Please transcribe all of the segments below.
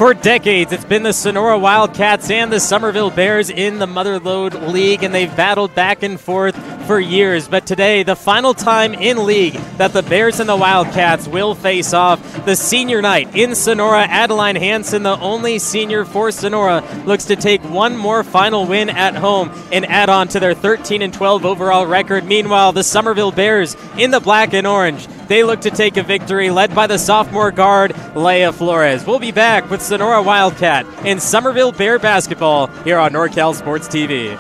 For decades, it's been the Sonora Wildcats and the Summerville Bears in the Motherlode League, and they've battled back and forth for years. But today, the final time in league that the Bears and the Wildcats will face off, the senior night in Sonora. Adeline Hansen, the only senior for Sonora, looks to take one more final win at home and add on to their 13-12 overall record. Meanwhile, the Summerville Bears in the black and orange, they look to take a victory led by the sophomore guard, Leah Flores. We'll be back with Sonora Wildcat and Summerville Bear basketball here on NorCal Sports TV.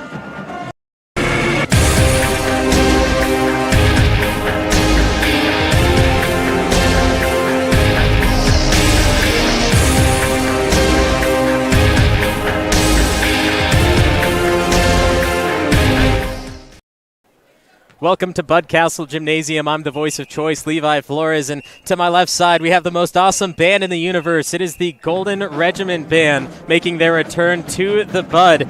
Welcome to Bud Castle Gymnasium. I'm the voice of choice, Levi Flores, and to my left side we have the most awesome band in the universe. It is the Golden Regiment Band making their return to the Bud.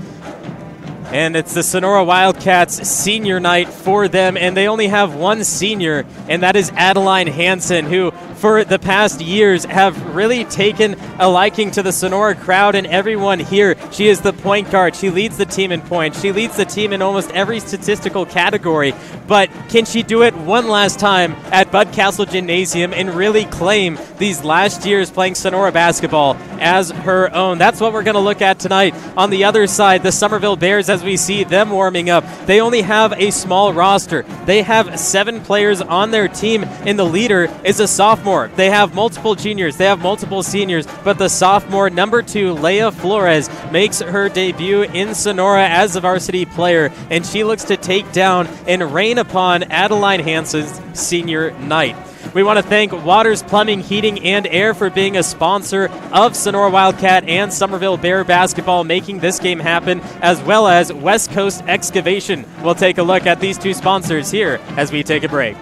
And it's the Sonora Wildcats senior night for them, and they only have one senior, and that is Adeline Hansen, who for the past years have really taken a liking to the Sonora crowd and everyone here. She is the point guard. She leads the team in points. She leads the team in almost every statistical category. But can she do it one last time at Bud Castle Gymnasium and really claim these last years playing Sonora basketball as her own? That's what we're going to look at tonight. On the other side, the Summerville Bears, as we see them warming up, they only have a small roster. They have 7 players on their team, and the leader is a sophomore. They have multiple juniors, they have multiple seniors, but the sophomore, number 2, Leah Flores, makes her debut in Sonora as a varsity player, and she looks to take down and rain upon Adeline Hansen's senior night. We want to thank Waters Plumbing, Heating, and Air for being a sponsor of Sonora Wildcat and Summerville Bear basketball, making this game happen, as well as West Coast Excavation. We'll take a look at these two sponsors here as we take a break.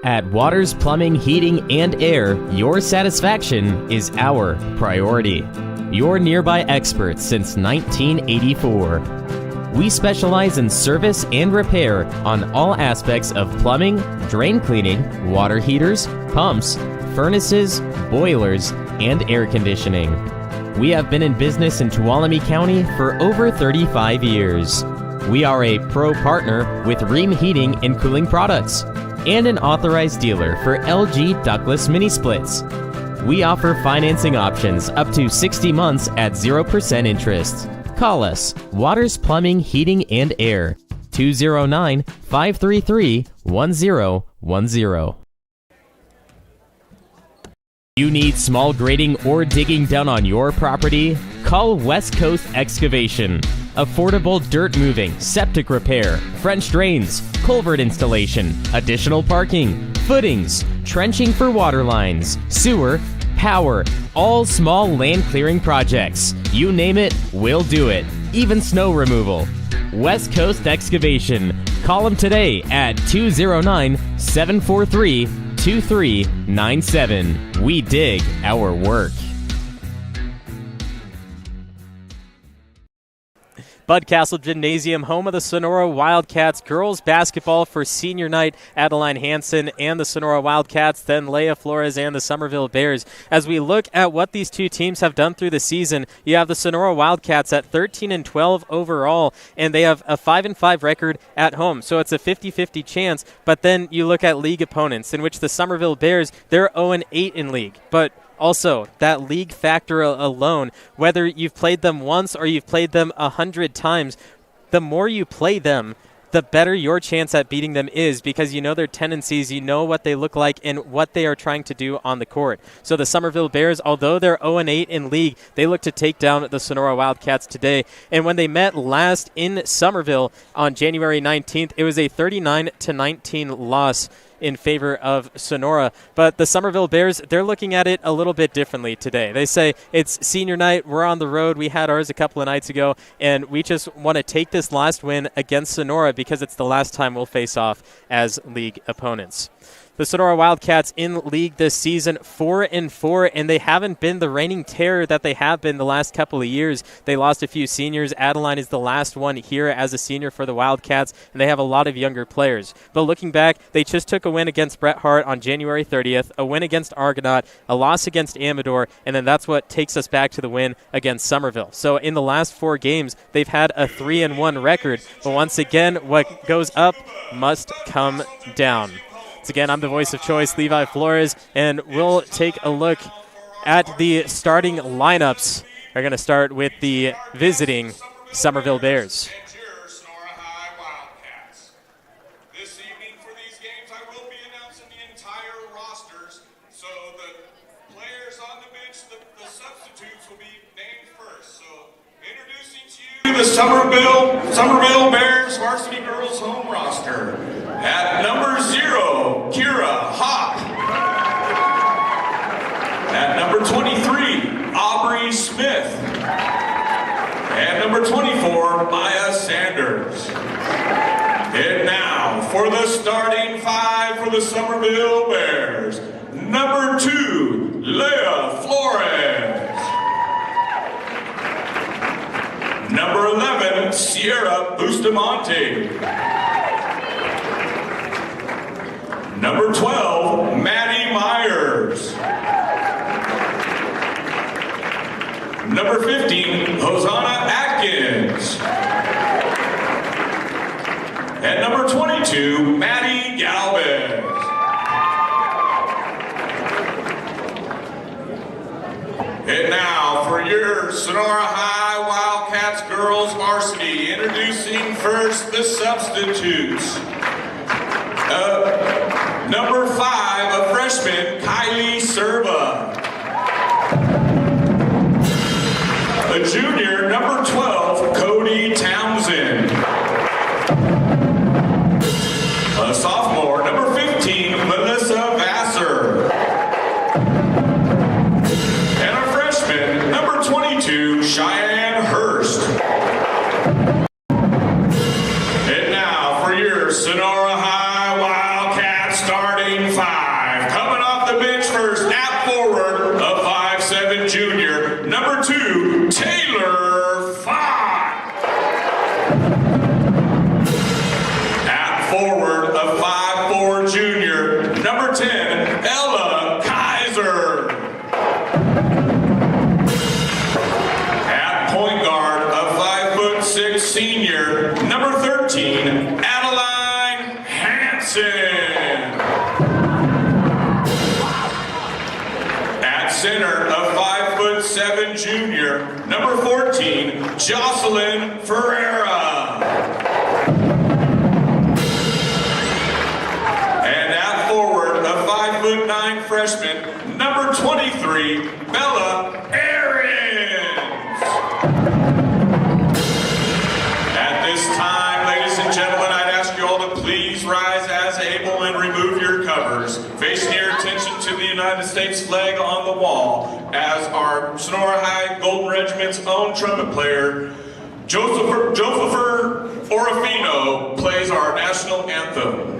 At Waters Plumbing, Heating, and Air, your satisfaction is our priority. Your nearby experts since 1984. We specialize in service and repair on all aspects of plumbing, drain cleaning, water heaters, pumps, furnaces, boilers, and air conditioning. We have been in business in Tuolumne County for over 35 years. We are a pro partner with Ream Heating and Cooling Products and an authorized dealer for LG Ductless Mini Splits. We offer financing options up to 60 months at 0% interest. Call us, Waters Plumbing, Heating, and Air, 209-533-1010. You need small grading or digging done on your property? Call West Coast Excavation. Affordable dirt moving, septic repair, French drains, culvert installation, additional parking, footings, trenching for water lines, sewer, power, all small land clearing projects. You name it, we'll do it. Even snow removal. West Coast Excavation. Call them today at 209-743-2397. We dig our work. Bud Castle Gymnasium, home of the Sonora Wildcats girls basketball for senior night. Adeline Hansen and the Sonora Wildcats, then Leah Flores and the Summerville Bears. As we look at what these two teams have done through the season, you have the Sonora Wildcats at 13-12 overall, and they have a 5-5 record at home. So it's a 50-50 chance. But then you look at league opponents, in which the Summerville Bears, they're 0-8 in league. But also, that league factor alone, whether you've played them once or you've played them 100 times, the more you play them, the better your chance at beating them is, because you know their tendencies, you know what they look like, and what they are trying to do on the court. So the Summerville Bears, although they're 0-8 in league, they look to take down the Sonora Wildcats today. And when they met last in Summerville on January 19th, it was a 39-19 loss in favor of Sonora. But the Summerville Bears, they're looking at it a little bit differently today. They say it's senior night, we're on the road, we had ours a couple of nights ago, and we just want to take this last win against Sonora because it's the last time we'll face off as league opponents. The Sonora Wildcats in league this season, 4-4, and they haven't been the reigning terror that they have been the last couple of years. They lost a few seniors. Adeline is the last one here as a senior for the Wildcats, and they have a lot of younger players. But looking back, they just took a win against Bret Hart on January 30th, a win against Argonaut, a loss against Amador, and then that's what takes us back to the win against Summerville. So in the last 4 games, they've had a 3-1 record. But once again, what goes up must come down. Again, I'm the voice of choice, Levi Flores, and we'll take a look at the starting lineups. We're going to start with the visiting Summerville Bears. This evening for these games, I will be announcing the entire rosters, so the players on the bench, the substitutes will be named first. So introducing to you the Summerville Bears varsity girls home roster. At number 0, Kira Hawk. At number 23, Aubrey Smith. And number 24, Maya Sanders. And now for the starting 5 for the Summerville Bears. Number 2, Leah Flores. Number 11, Sierra Bustamante. Number 12, Maddie Myers. Number 15, Hosanna Atkins. And number 22, Maddie Galvez. And now for your Sonora High Wildcats girls varsity, introducing first the substitutes. Number 5, a freshman, Kylie Serva. A junior, number 12, Cody Townsend. A sophomore, number 15, Melissa Vassar. And a freshman, number 22, Cheyenne Hurst. And now for your Sonora High Wildcats starting 5. Coming off the bench first, at forward, a 5'7" junior, number 2, Taylor Fott. At forward, a 5'4" junior, number 10, Ella Kaiser. At point guard, a 5'6" senior, number 13, Adeline Hansen. At center, a 5'7" junior, number 14, Jocelyn Ferreira. And at forward, a 5'9" freshman, number 23, Bella Aarons. At this time, ladies and gentlemen, I'd ask you all to please rise as able and remove your covers, facing your attention to the United States flag on the wall, as our Sonora High Golden Regiment's own trumpet player, Josepher Orofino, plays our national anthem.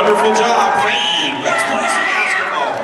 Wonderful job. Thank you. Let's play some basketball.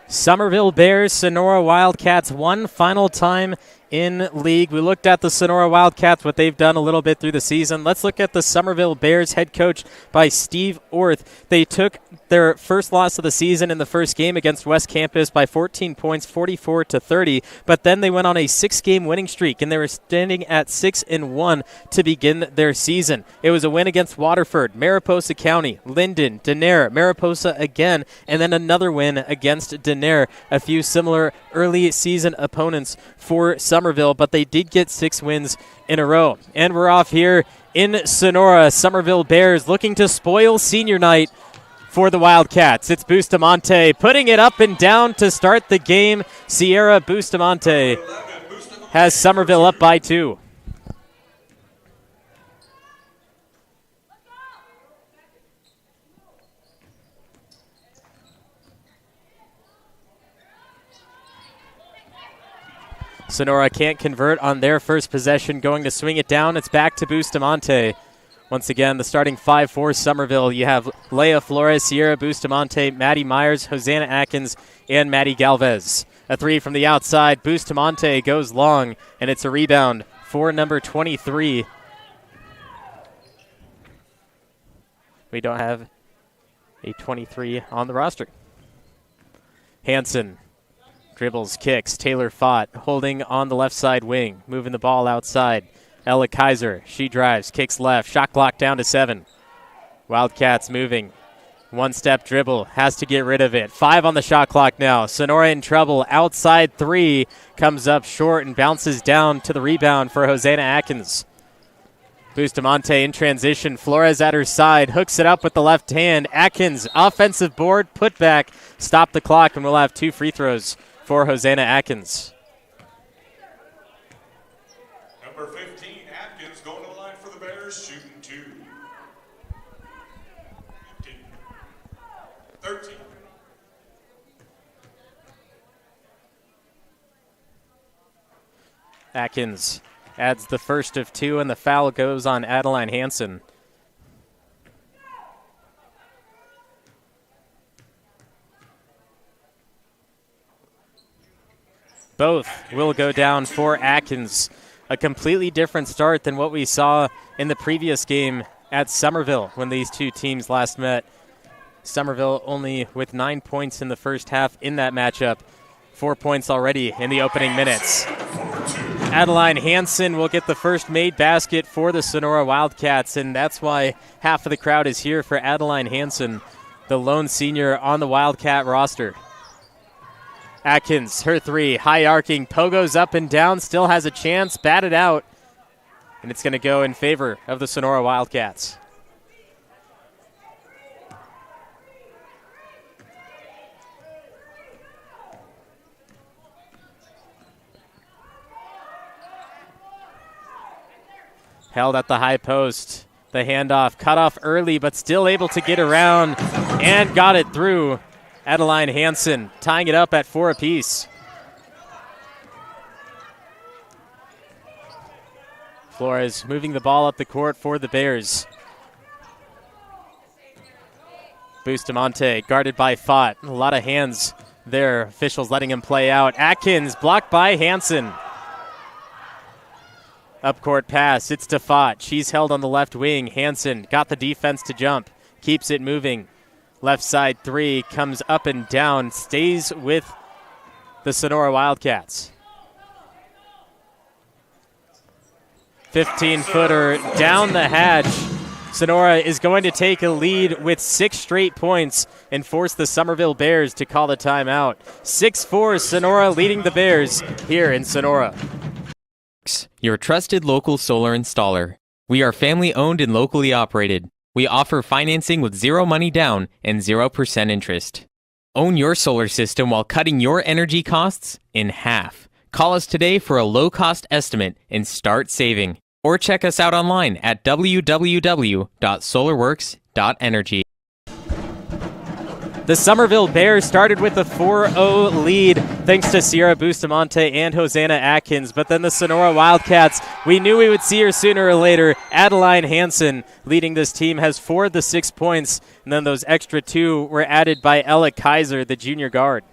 Summerville Bears, Sonora Wildcats, one final time in league. We looked at the Sonora Wildcats, what they've done a little bit through the season. Let's look at the Summerville Bears, head coach by Steve Orth. They took their first loss of the season in the first game against West Campus by 14 points, 44-30, but then they went on a 6-game winning streak, and they were standing at 6-1 to begin their season. It was a win against Waterford, Mariposa County, Linden, Denair, Mariposa again, and then another win against Denair. A few similar early season opponents for Summerville, but they did get 6 wins in a row. And we're off here in Sonora. Summerville Bears looking to spoil senior night for the Wildcats. It's Bustamante putting it up and down to start the game. Sierra Bustamante has Summerville up by 2. Sonora can't convert on their first possession, going to swing it down. It's back to Bustamante. Once again, the starting 5 for Summerville. You have Leia Flores, Sierra Bustamante, Maddie Myers, Hosanna Atkins, and Maddie Galvez. A 3 from the outside. Bustamante goes long, and it's a rebound for number 23. We don't have a 23 on the roster. Hansen dribbles, kicks. Taylor Fott holding on the left side wing, moving the ball outside. Ella Kaiser, she drives, kicks left, shot clock down to 7. Wildcats moving. One-step dribble, has to get rid of it. 5 on the shot clock now. Sonora in trouble. Outside 3 comes up short and bounces down to the rebound for Hosanna Atkins. Bustamante in transition. Flores at her side, hooks it up with the left hand. Atkins, offensive board, put back, stop the clock, and we'll have 2 free throws for Hosanna Atkins. Number 15, Atkins, going to the line for the Bears, shooting 2. 15, 13. Atkins adds the first of 2, and the foul goes on Adeline Hansen. Both will go down for Atkins. A completely different start than what we saw in the previous game at Summerville when these two teams last met. Summerville only with 9 points in the first half in that matchup. 4 points already in the opening minutes. Adeline Hansen will get the first made basket for the Sonora Wildcats, and that's why half of the crowd is here for Adeline Hansen, the lone senior on the Wildcat roster. Atkins, her 3, high arcing, pogos up and down, still has a chance, batted out, and it's going to go in favor of the Sonora Wildcats. Held at the high post. The handoff cut off early, but still able to get around and got it through. Adeline Hansen tying it up at 4 apiece. Flores moving the ball up the court for the Bears. Bustamante guarded by Fott. A lot of hands there. Officials letting him play out. Atkins blocked by Hansen. Up-court pass. It's to Fott. She's held on the left wing. Hansen got the defense to jump. Keeps it moving. Left side 3 comes up and down. Stays with the Sonora Wildcats. 15-footer down the hatch. Sonora is going to take a lead with 6 straight points and force the Summerville Bears to call the timeout. 6-4 Sonora leading the Bears here in Sonora. Your trusted local solar installer. We are family owned and locally operated. We offer financing with 0 money down and 0% interest. Own your solar system while cutting your energy costs in half. Call us today for a low-cost estimate and start saving. or check us out online at www.solarworks.energy. The Summerville Bears started with a 4-0 lead thanks to Sierra Bustamante and Hosanna Atkins, but then the Sonora Wildcats, we knew we would see her sooner or later. Adeline Hansen leading this team has 4 of the 6 points, and then those extra 2 were added by Ella Kaiser, the junior guard.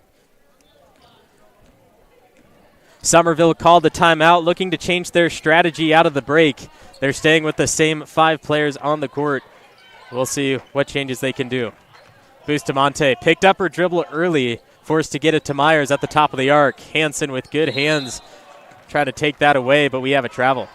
Summerville called the timeout, looking to change their strategy out of the break. They're staying with the same 5 players on the court. We'll see what changes they can do. Bustamante picked up her dribble early, forced to get it to Myers at the top of the arc. Hansen with good hands, try to take that away, but we have a travel.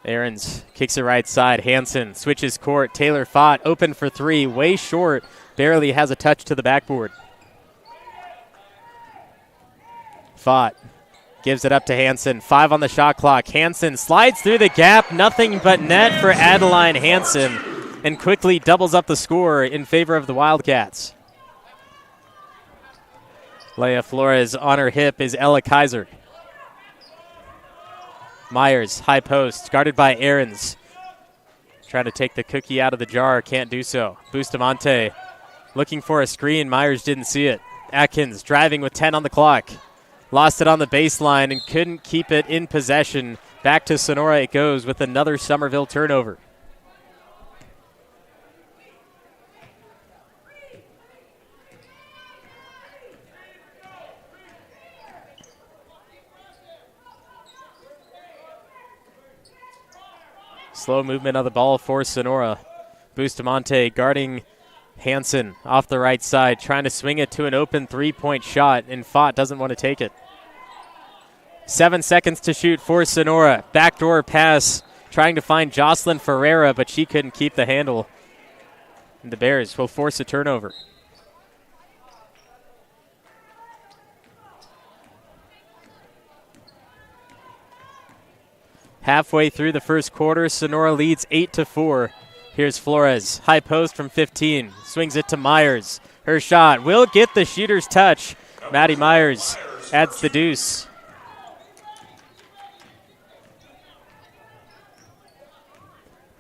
Aarons kicks it right side. Hansen switches court. Taylor Fott open for 3, way short. Barely has a touch to the backboard. Fott gives it up to Hansen. 5 on the shot clock. Hansen slides through the gap. Nothing but net for Adeline Hansen, and quickly doubles up the score in favor of the Wildcats. Leia Flores on her hip is Ella Kaiser. Myers, high post, guarded by Aarons. Trying to take the cookie out of the jar, can't do so. Bustamante looking for a screen. Myers didn't see it. Atkins driving with 10 on the clock. Lost it on the baseline and couldn't keep it in possession. Back to Sonora it goes with another Summerville turnover. Slow movement of the ball for Sonora. Bustamante guarding Hansen off the right side, trying to swing it to an open three-point shot, and Fott doesn't want to take it. 7 seconds to shoot for Sonora. Backdoor pass, trying to find Jocelyn Ferreira, but she couldn't keep the handle. And the Bears will force a turnover. Halfway through the first quarter, Sonora leads 8-4. Here's Flores, high post from 15, swings it to Myers. Her shot will get the shooter's touch. Maddie Myers adds the deuce.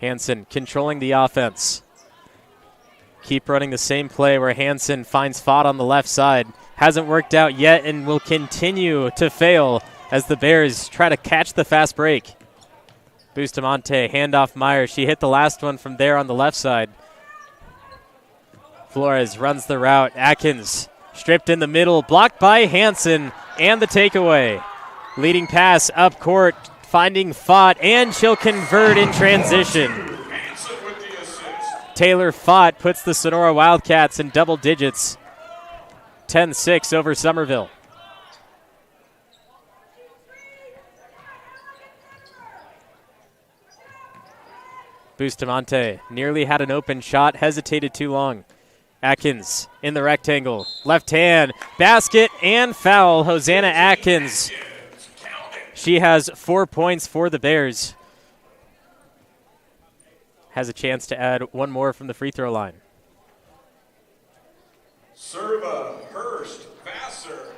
Hansen controlling the offense. Keep running the same play where Hansen finds Fott on the left side. Hasn't worked out yet and will continue to fail as the Bears try to catch the fast break. Bustamante, handoff Myers. She hit the last one from there on the left side. Flores runs the route. Atkins stripped in the middle, blocked by Hansen, and the takeaway. Leading pass up court, finding Fott, and she'll convert in transition. Taylor Fott puts the Sonora Wildcats in double digits. 10-6 over Summerville. Bustamante nearly had an open shot, hesitated too long. Atkins in the rectangle, left hand, basket and foul. Hosanna Atkins. She has 4 points for the Bears. Has a chance to add one more from the free throw line. Serva, Hurst, Vassar,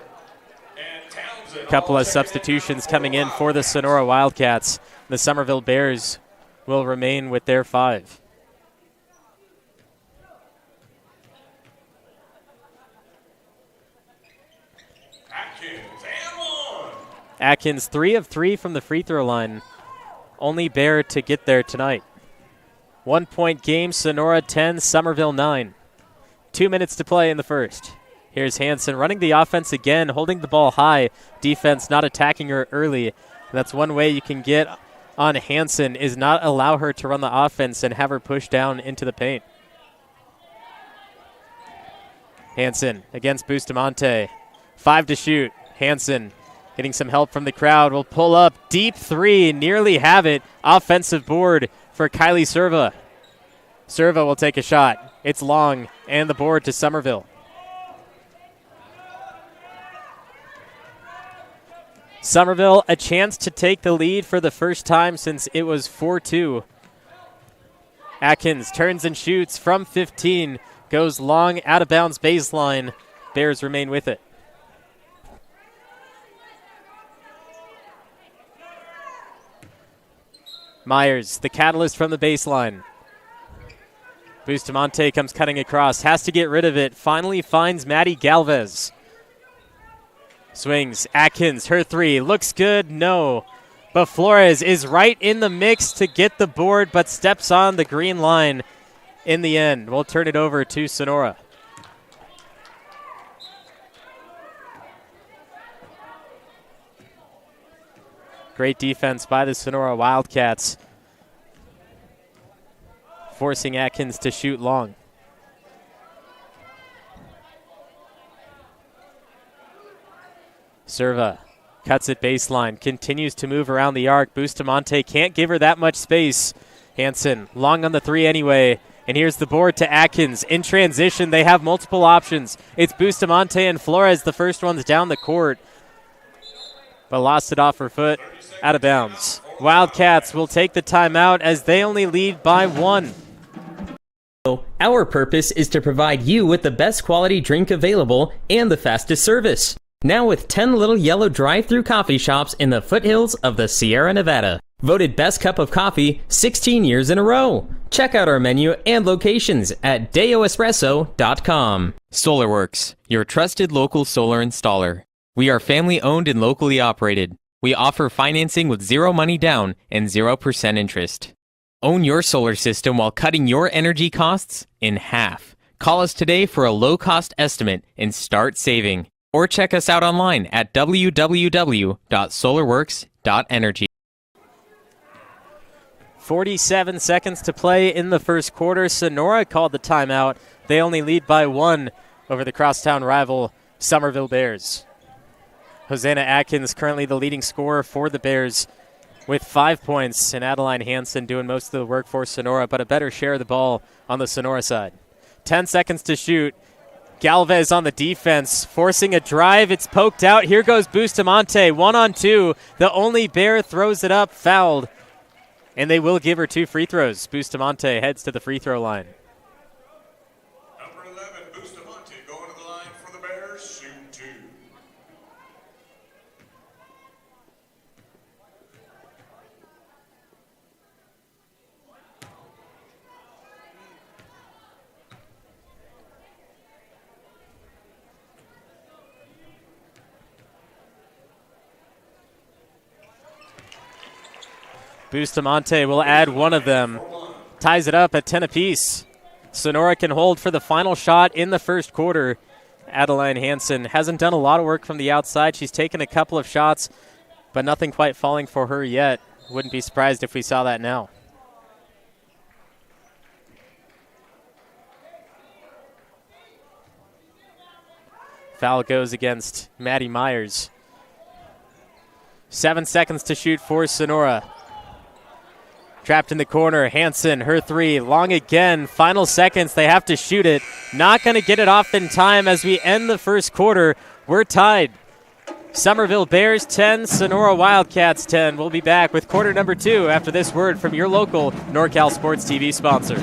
and Townsend. A couple of substitutions coming in for the Sonora Wildcats. The Summerville Bears will remain with their 5. Atkins 3 of 3 from the free throw line. Only Bear to get there tonight. 1 point game, Sonora 10, Summerville 9. 2 minutes to play in the first. Here's Hansen running the offense again, holding the ball high. Defense not attacking her early. That's one way you can get on Hansen, is not allow her to run the offense and have her push down into the paint. Hansen against Bustamante. 5 to shoot. Hansen getting some help from the crowd. Will pull up. Deep 3. Nearly have it. Offensive board for Kylie Serva. Serva will take a shot. It's long. And the board to Summerville. Summerville, a chance to take the lead for the first time since it was 4-2. Atkins turns and shoots from 15, goes long, out of bounds baseline. Bears remain with it. Myers, the catalyst from the baseline. Bustamante comes cutting across, has to get rid of it, finally finds Maddie Galvez. Swings, Atkins, her three, looks good, no. But Flores is right in the mix to get the board, but steps on the green line in the end. We'll turn it over to Sonora. Great defense by the Sonora Wildcats, forcing Atkins to shoot long. Serva cuts it baseline, continues to move around the arc. Bustamante can't give her that much space. Hansen long on the three anyway. And here's the board to Atkins. In transition, they have multiple options. It's Bustamante and Flores, the first ones down the court. But lost it off her foot, out of bounds. Wildcats will take the timeout as they only lead by 1. Our purpose is to provide you with the best quality drink available and the fastest service. Now with 10 little yellow drive-through coffee shops in the foothills of the Sierra Nevada. Voted best cup of coffee 16 years in a row. Check out our menu and locations at deoespresso.com. SolarWorks, your trusted local solar installer. We are family owned and locally operated. We offer financing with zero money down and 0% interest. Own your solar system while cutting your energy costs in half. Call us today for a low-cost estimate and start saving. Or check us out online at www.solarworks.energy. 47 seconds to play in the first quarter. Sonora called the timeout. They only lead by 1 over the crosstown rival Summerville Bears. Hosanna Atkins currently the leading scorer for the Bears with 5 points, and Adeline Hansen doing most of the work for Sonora, but a better share of the ball on the Sonora side. 10 seconds to shoot. Galvez on the defense, forcing a drive. It's poked out. Here goes Bustamante, 1-on-2. The only Bear throws it up, fouled. And they will give her 2 free throws. Bustamante heads to the free throw line. Number 11, Bustamante, going to the line for the Bears, shooting 2. Bustamante will add one of them. Ties it up at 10 apiece. Sonora can hold for the final shot in the first quarter. Adeline Hansen hasn't done a lot of work from the outside. She's taken a couple of shots, but nothing quite falling for her yet. Wouldn't be surprised if we saw that now. Foul goes against Maddie Myers. 7 seconds to shoot for Sonora. Trapped in the corner, Hansen, her three, long again. Final seconds, they have to shoot it. Not going to get it off in time as we end the first quarter. We're tied. Summerville Bears 10, Sonora Wildcats 10. We'll be back with quarter number 2 after this word from your local NorCal Sports TV sponsor.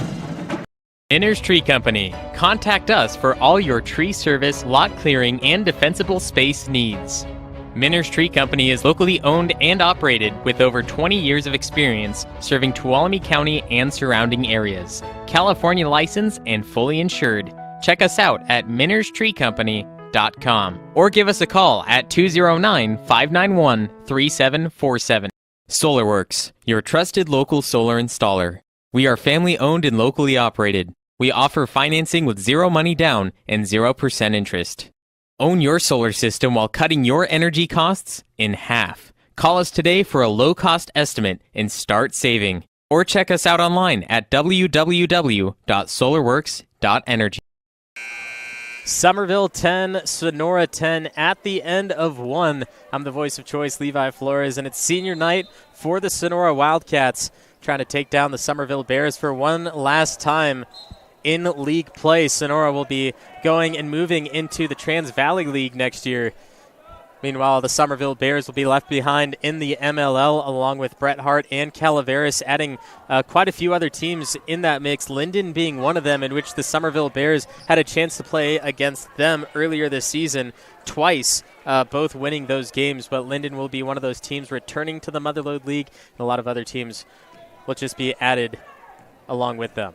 Minner's Tree Company. Contact us for all your tree service, lot clearing, and defensible space needs. Minner's Tree Company is locally owned and operated with over 20 years of experience serving Tuolumne County and surrounding areas. California licensed and fully insured. Check us out at minnerstreecompany.com or give us a call at 209-591-3747. SolarWorks, your trusted local solar installer. We are family owned and locally operated. We offer financing with zero money down and 0% interest. Own your solar system while cutting your energy costs in half. Call us today for a low-cost estimate and start saving. Or check us out online at www.solarworks.energy. Summerville 10, Sonora 10 at the end of 1. I'm the voice of choice, Levi Flores, and it's senior night for the Sonora Wildcats, trying to take down the Summerville Bears for one last time in league play. Sonora will be going and moving into the Trans Valley League next year. Meanwhile, the Summerville Bears will be left behind in the MLL along with Bret Hart and Calaveras, adding quite a few other teams in that mix, Linden being one of them, in which the Summerville Bears had a chance to play against them earlier this season twice, both winning those games. But Linden will be one of those teams returning to the Motherlode League, and a lot of other teams will just be added along with them.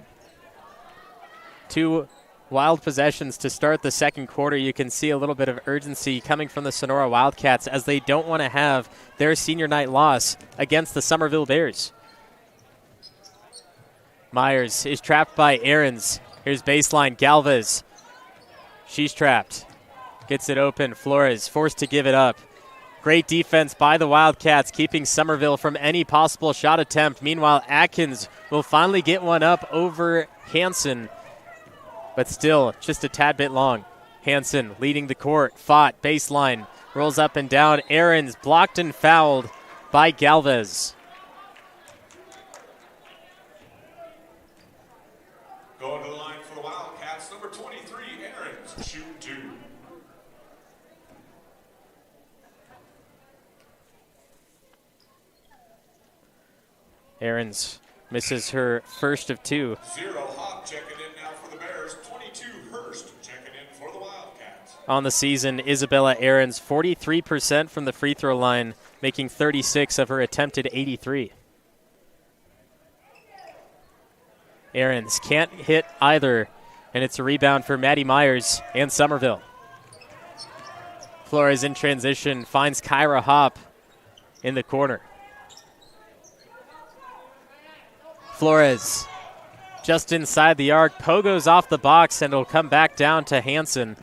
2 wild possessions to start the second quarter. You can see a little bit of urgency coming from the Sonora Wildcats as they don't want to have their senior night loss against the Summerville Bears. Myers is trapped by Aarons. Here's baseline, Galvez. She's trapped. Gets it open. Flores forced to give it up. Great defense by the Wildcats, keeping Summerville from any possible shot attempt. Meanwhile, Atkins will finally get one up over Hansen, but still just a tad bit long. Hansen leading the court, fought, baseline, rolls up and down. Aarons blocked and fouled by Galvez. Going to the line for the Wildcats, number 23, Aarons, shoot 2. Aarons misses her first of 2. 0 Hawk checking in now for the Bears. 22 Hurst checking in for the Wildcats. On the season, Isabella Aarons, 43% from the free throw line, making 36 of her attempted 83. Aarons can't hit either, and it's a rebound for Maddie Myers and Summerville. Flores in transition, finds Kyra Hopp in the corner. Flores just inside the arc, pogoes off the box, and it'll come back down to Hansen.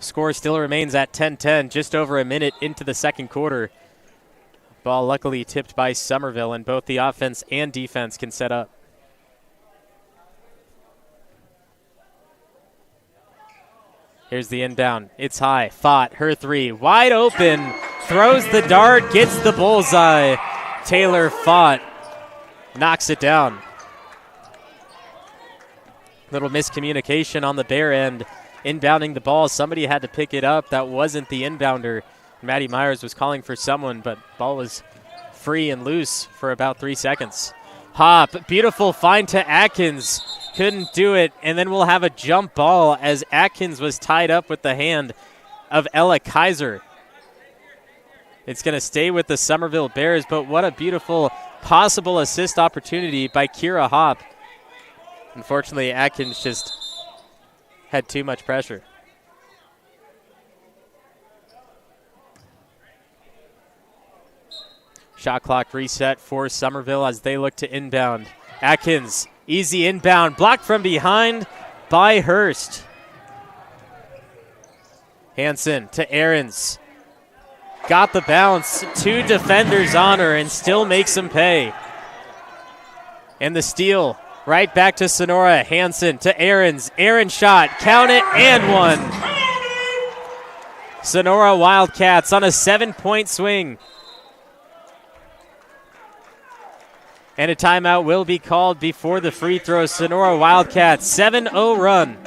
Score still remains at 10-10, just over a minute into the second quarter. Ball luckily tipped by Summerville, and both the offense and defense can set up. Here's the inbound. It's high. Fought. Her 3. Wide open. Throws the dart. Gets the bullseye. Taylor Fought knocks it down. Little miscommunication on the Bear end. Inbounding the ball. Somebody had to pick it up. That wasn't the inbounder. Maddie Myers was calling for someone, but ball was free and loose for about 3 seconds. Hop. Beautiful find to Atkins. Couldn't do it, and then we'll have a jump ball as Atkins was tied up with the hand of Ella Kaiser. It's going to stay with the Summerville Bears, but what a beautiful possible assist opportunity by Kira Hopp. Unfortunately, Atkins just had too much pressure. Shot clock reset for Summerville as they look to inbound. Atkins. Easy inbound, blocked from behind by Hurst. Hansen to Aarons. Got the bounce, 2 defenders on her and still makes them pay. And the steal right back to Sonora. Hansen to Aarons. Aarons shot, count it, and 1. Sonora Wildcats on a 7-point swing. And a timeout will be called before the free throw. Sonora Wildcats, 7-0 run.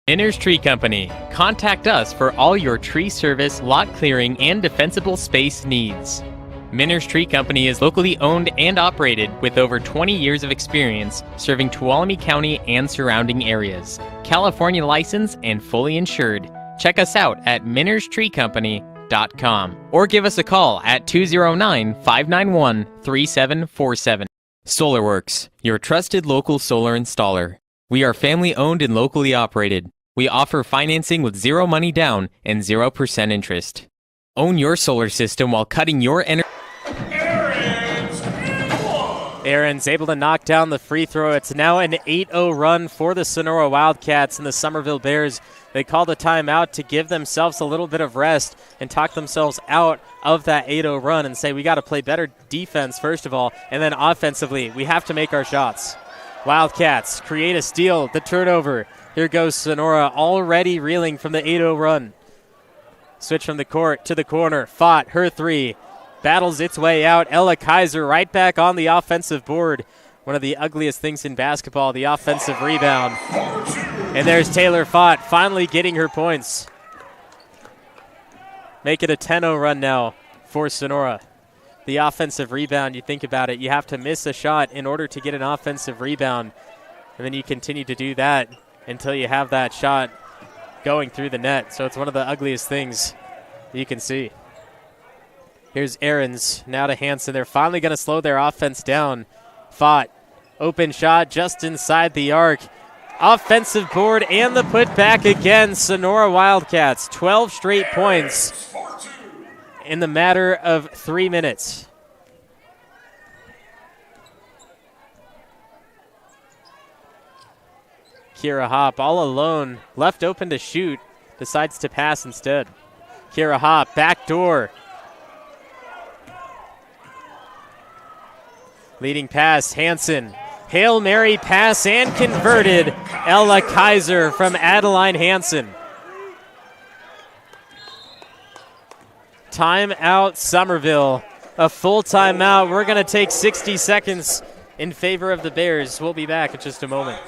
Minner's Tree Company. Contact us for all your tree service, lot clearing, and defensible space needs. Minner's Tree Company is locally owned and operated with over 20 years of experience serving Tuolumne County and surrounding areas. California licensed and fully insured. Check us out at minnerstreecompany.com or give us a call at 209-591-3747. SolarWorks, your trusted local solar installer. We are family owned and locally operated. We offer financing with 0 money down and 0% interest. Own your solar system while cutting your energy. Aarons able to knock down the free throw. It's now an 8-0 run for the Sonora Wildcats, and the Summerville Bears, they called a timeout to give themselves a little bit of rest and talk themselves out of that 8-0 run and say we got to play better defense first of all, and then offensively we have to make our shots. Wildcats create a steal, the turnover. Here goes Sonora, already reeling from the 8-0 run. Switch from the court to the corner. Fought, her 3. Battles its way out. Ella Kaiser right back on the offensive board. One of the ugliest things in basketball, the offensive rebound. And there's Taylor Fought finally getting her points. make it a 10-0 run now for Sonora. The offensive rebound, you think about it, you have to miss a shot in order to get an offensive rebound. And then you continue to do that until you have that shot going through the net. So it's one of the ugliest things you can see. Here's Ahrens, now to Hansen. They're finally going to slow their offense down. Fought, open shot just inside the arc. Offensive board and the putback again. Sonora Wildcats, 12 straight points in the matter of 3 minutes. Kira Hopp all alone, left open to shoot, decides to pass instead. Kira Hopp, back door. Leading pass, Hansen. Hail Mary pass and converted. Ella Kaiser from Adeline Hansen. Timeout, Summerville. A full timeout. We're going to take 60 seconds in favor of the Bears. We'll be back in just a moment.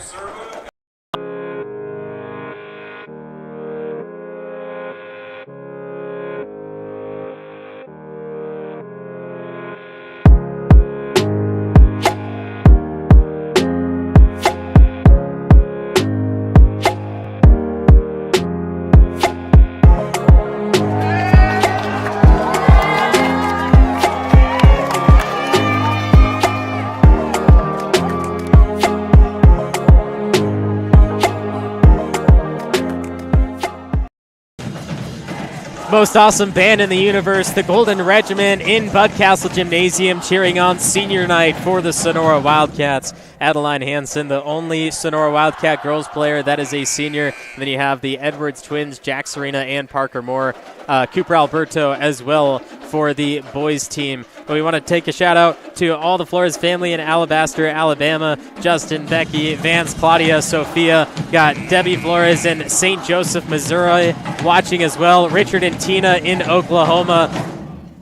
Most awesome band in the universe, the Golden Regiment in Budcastle Gymnasium, cheering on senior night for the Sonora Wildcats. Adeline Hansen, the only Sonora Wildcat girls player that is a senior. And then you have the Edwards twins, Jack Serena and Parker Moore, Cooper Alberto as well for the boys team. But we want to take a shout out to all the Flores family in Alabaster, Alabama. Justin, Becky, Vance, Claudia, Sophia. Got Debbie Flores in St. Joseph, Missouri watching as well. Richard and Tina in Oklahoma.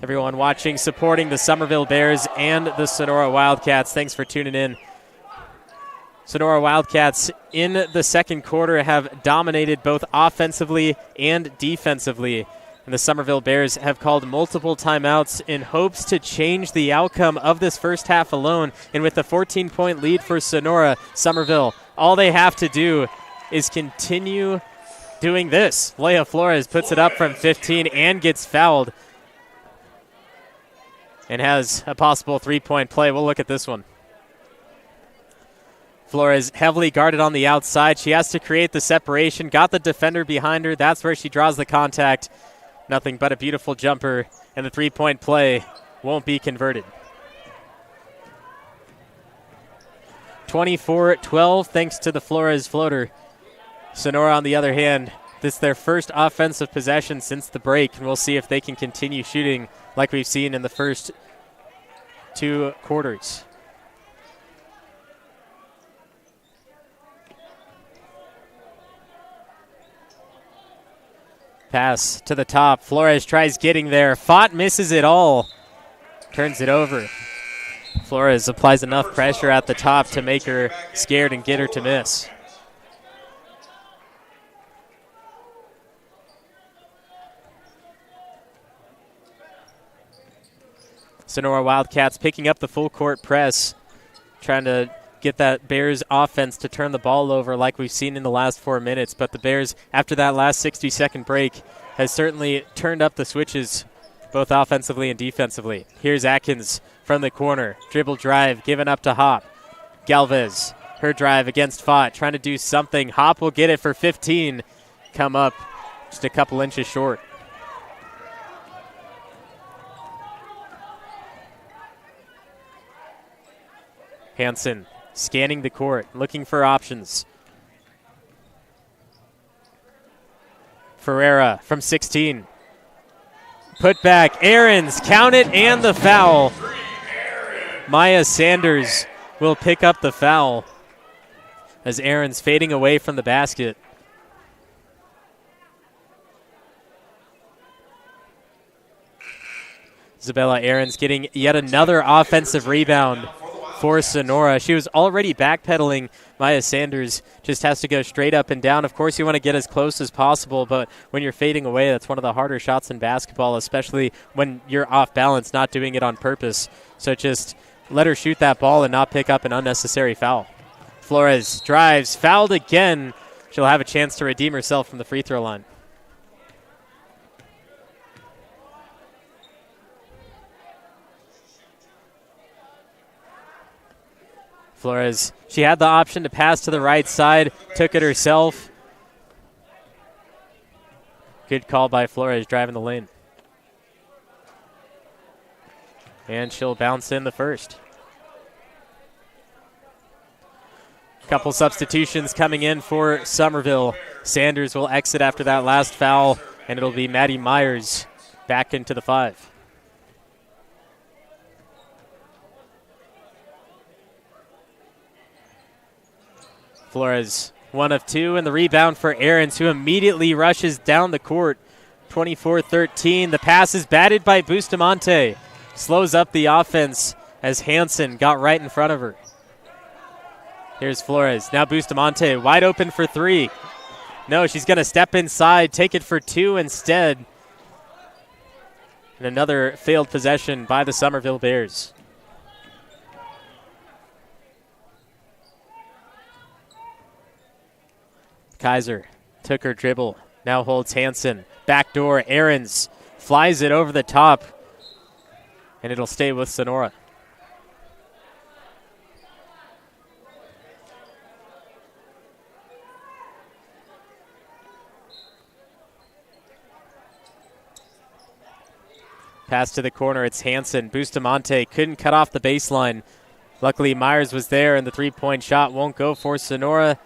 Everyone watching, supporting the Summerville Bears and the Sonora Wildcats. Thanks for tuning in. Sonora Wildcats in the second quarter have dominated both offensively and defensively. And the Summerville Bears have called multiple timeouts in hopes to change the outcome of this first half alone. And with the 14-point lead for Sonora, Summerville, all they have to do is continue doing this. Leah Flores puts it up from 15 and gets fouled and has a possible three-point play. We'll look at this one. Flores heavily guarded on the outside. She has to create the separation. Got the defender behind her. That's where she draws the contact. Nothing but a beautiful jumper, and the three-point play won't be converted. 24-12 thanks to the Flores floater. Sonora, on the other hand, this is their first offensive possession since the break, and we'll see if they can continue shooting like we've seen in the first two quarters. Pass to the top. Flores tries getting there. Fott misses it all. Turns it over. Flores applies enough pressure at the top to make her scared and get her to miss. Sonora Wildcats picking up the full court press, trying to get that Bears offense to turn the ball over like we've seen in the last 4 minutes. But the Bears, after that last 60-second break, has certainly turned up the switches both offensively and defensively. Here's Atkins from the corner. Dribble drive given up to Hopp. Galvez, her drive against Fott, trying to do something. Hopp will get it for 15. Come up just a couple inches short. Hansen scanning the court, looking for options. Ferreira from 16. Put back, Ahrens, count it, and the foul. Maya Sanders will pick up the foul as Ahrens fading away from the basket. Isabella Ahrens getting yet another offensive rebound for Sonora. She was already backpedaling. Maya Sanders just has to go straight up and down. Of course, you want to get as close as possible, but when you're fading away, that's one of the harder shots in basketball, especially when you're off balance, not doing it on purpose. So just let her shoot that ball and not pick up an unnecessary foul. Flores drives, fouled again. She'll have a chance to redeem herself from the free throw line. Flores, she had the option to pass to the right side, took it herself. Good call by Flores, driving the lane. And she'll bounce in the first. Couple substitutions coming in for Summerville. Sanders will exit after that last foul, and it'll be Maddie Myers back into the 5. Flores, 1 of 2, and the rebound for Aarons, who immediately rushes down the court. 24-13. The pass is batted by Bustamante. Slows up the offense as Hansen got right in front of her. Here's Flores. Now Bustamante wide open for 3. No, she's going to step inside, take it for 2 instead. And another failed possession by the Summerville Bears. Kaiser took her dribble, now holds Hansen. Backdoor, Aarons flies it over the top, and it'll stay with Sonora. Pass to the corner, it's Hansen. Bustamante couldn't cut off the baseline. Luckily, Myers was there, and the three-point shot won't go for Sonora.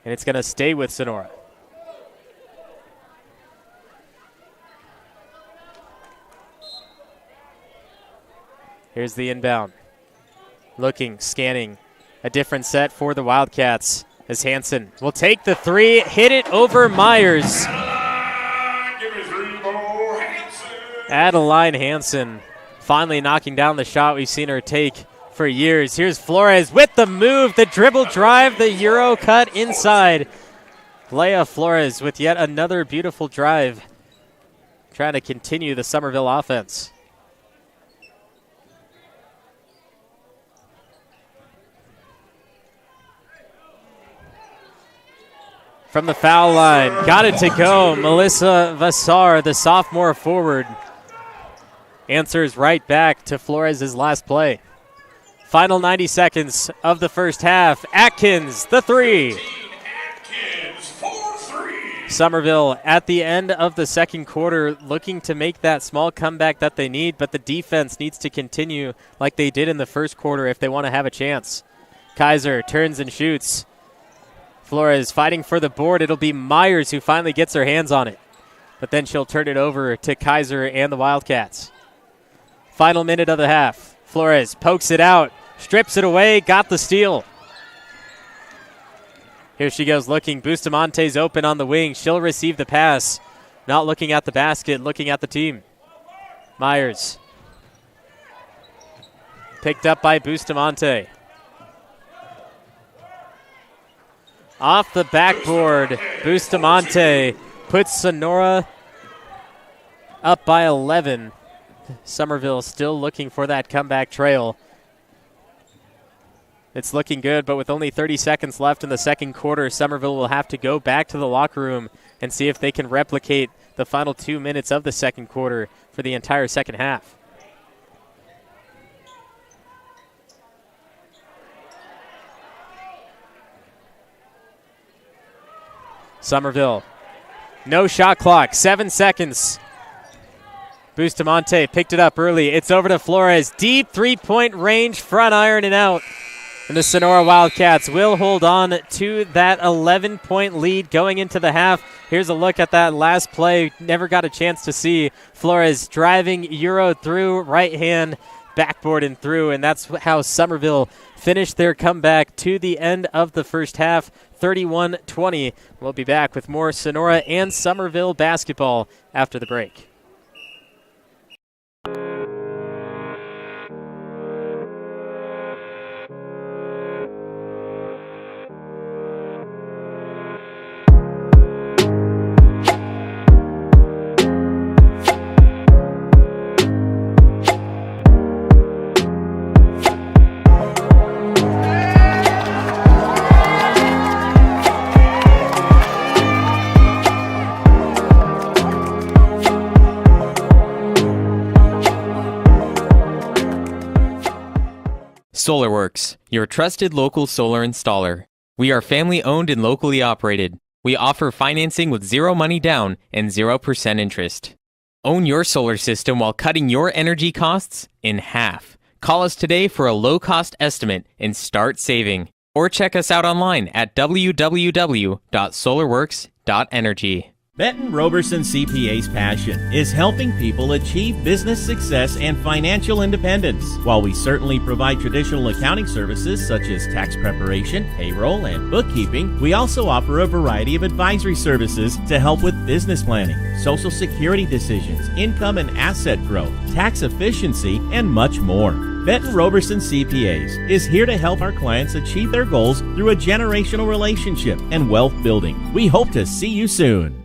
And it's going to stay with Sonora. Here's the inbound. Looking, scanning. A different set for the Wildcats as Hansen will take the 3, hit it over Myers. Adeline Hansen finally knocking down the shot we've seen her take for years. Here's Flores with the move, the dribble drive, the Euro cut inside. Leah Flores with yet another beautiful drive, trying to continue the Summerville offense. From the foul line, got it to go. Melissa Vassar, the sophomore forward, answers right back to Flores' last play. Final 90 seconds of the first half. Atkins, the 3. Summerville at the end of the second quarter looking to make that small comeback that they need, but the defense needs to continue like they did in the first quarter if they want to have a chance. Kaiser turns and shoots. Flores fighting for the board. It'll be Myers who finally gets her hands on it, but then she'll turn it over to Kaiser and the Wildcats. Final minute of the half. Flores pokes it out, strips it away, got the steal. Here she goes looking. Bustamante's open on the wing. She'll receive the pass. Not looking at the basket, looking at the team. Myers. Picked up by Bustamante. Off the backboard, Bustamante puts Sonora up by 11. Summerville still looking for that comeback trail. It's looking good, but with only 30 seconds left in the second quarter, Summerville will have to go back to the locker room and see if they can replicate the final 2 minutes of the second quarter for the entire second half. Summerville, no shot clock, 7 seconds. Bustamante picked it up early. It's over to Flores. Deep three-point range, front iron and out. And the Sonora Wildcats will hold on to that 11-point lead going into the half. Here's a look at that last play. Never got a chance to see. Flores driving Euro through, right hand, backboard and through. And that's how Summerville finished their comeback to the end of the first half, 31-20. We'll be back with more Sonora and Summerville basketball after the break. SolarWorks, your trusted local solar installer. We are family owned and locally operated. We offer financing with zero money down and 0% interest. Own your solar system while cutting your energy costs in half. Call us today for a low-cost estimate and start saving. Or check us out online at www.solarworks.energy. Benton Roberson CPA's passion is helping people achieve business success and financial independence. While we certainly provide traditional accounting services such as tax preparation, payroll, and bookkeeping, we also offer a variety of advisory services to help with business planning, Social Security decisions, income and asset growth, tax efficiency, and much more. Benton Roberson CPAs is here to help our clients achieve their goals through a generational relationship and wealth building. We hope to see you soon.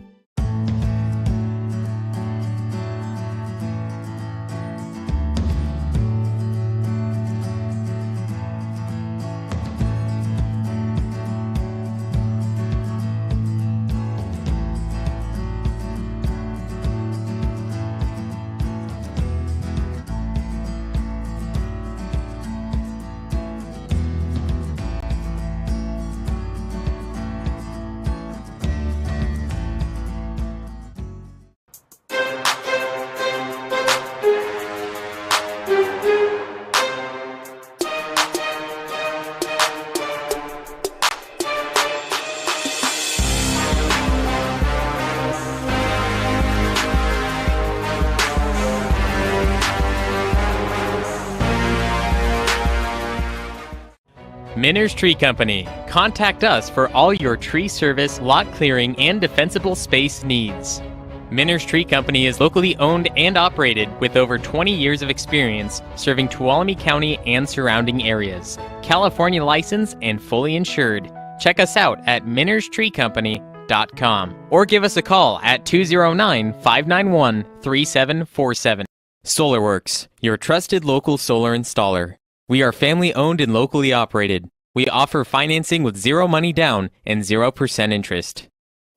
Minner's Tree Company. Contact us for all your tree service, lot clearing, and defensible space needs. Minner's Tree Company is locally owned and operated with over 20 years of experience serving Tuolumne County and surrounding areas. California licensed and fully insured. Check us out at minnerstreecompany.com or give us a call at 209-591-3747. SolarWorks, your trusted local solar installer. We are family owned and locally operated. We offer financing with zero money down and 0% interest.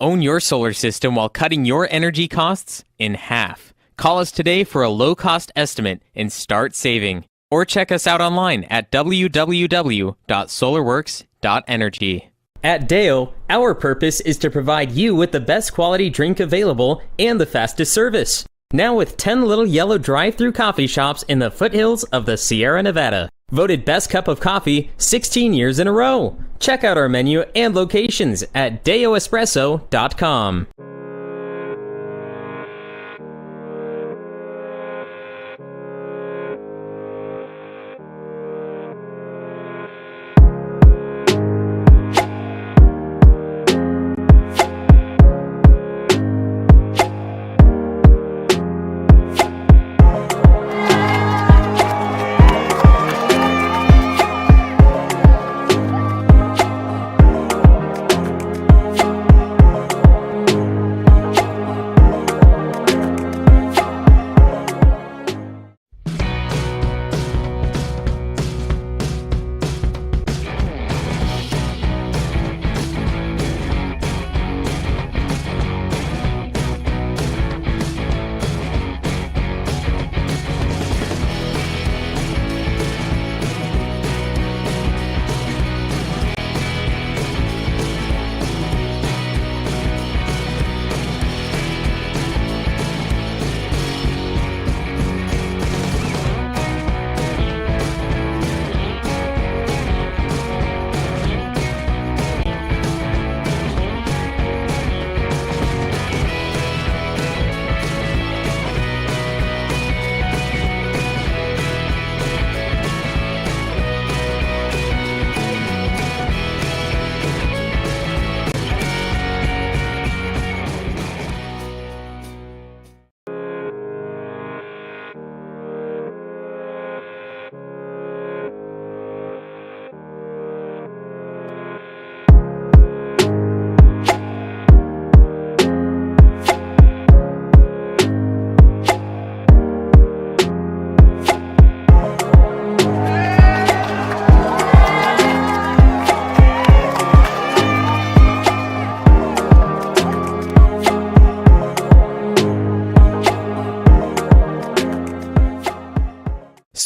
Own your solar system while cutting your energy costs in half. Call us today for a low-cost estimate and start saving. Or check us out online at www.solarworks.energy. At Deo, our purpose is to provide you with the best quality drink available and the fastest service. Now with 10 little yellow drive-through coffee shops in the foothills of the Sierra Nevada. Voted best cup of coffee 16 years in a row. Check out our menu and locations at deoespresso.com.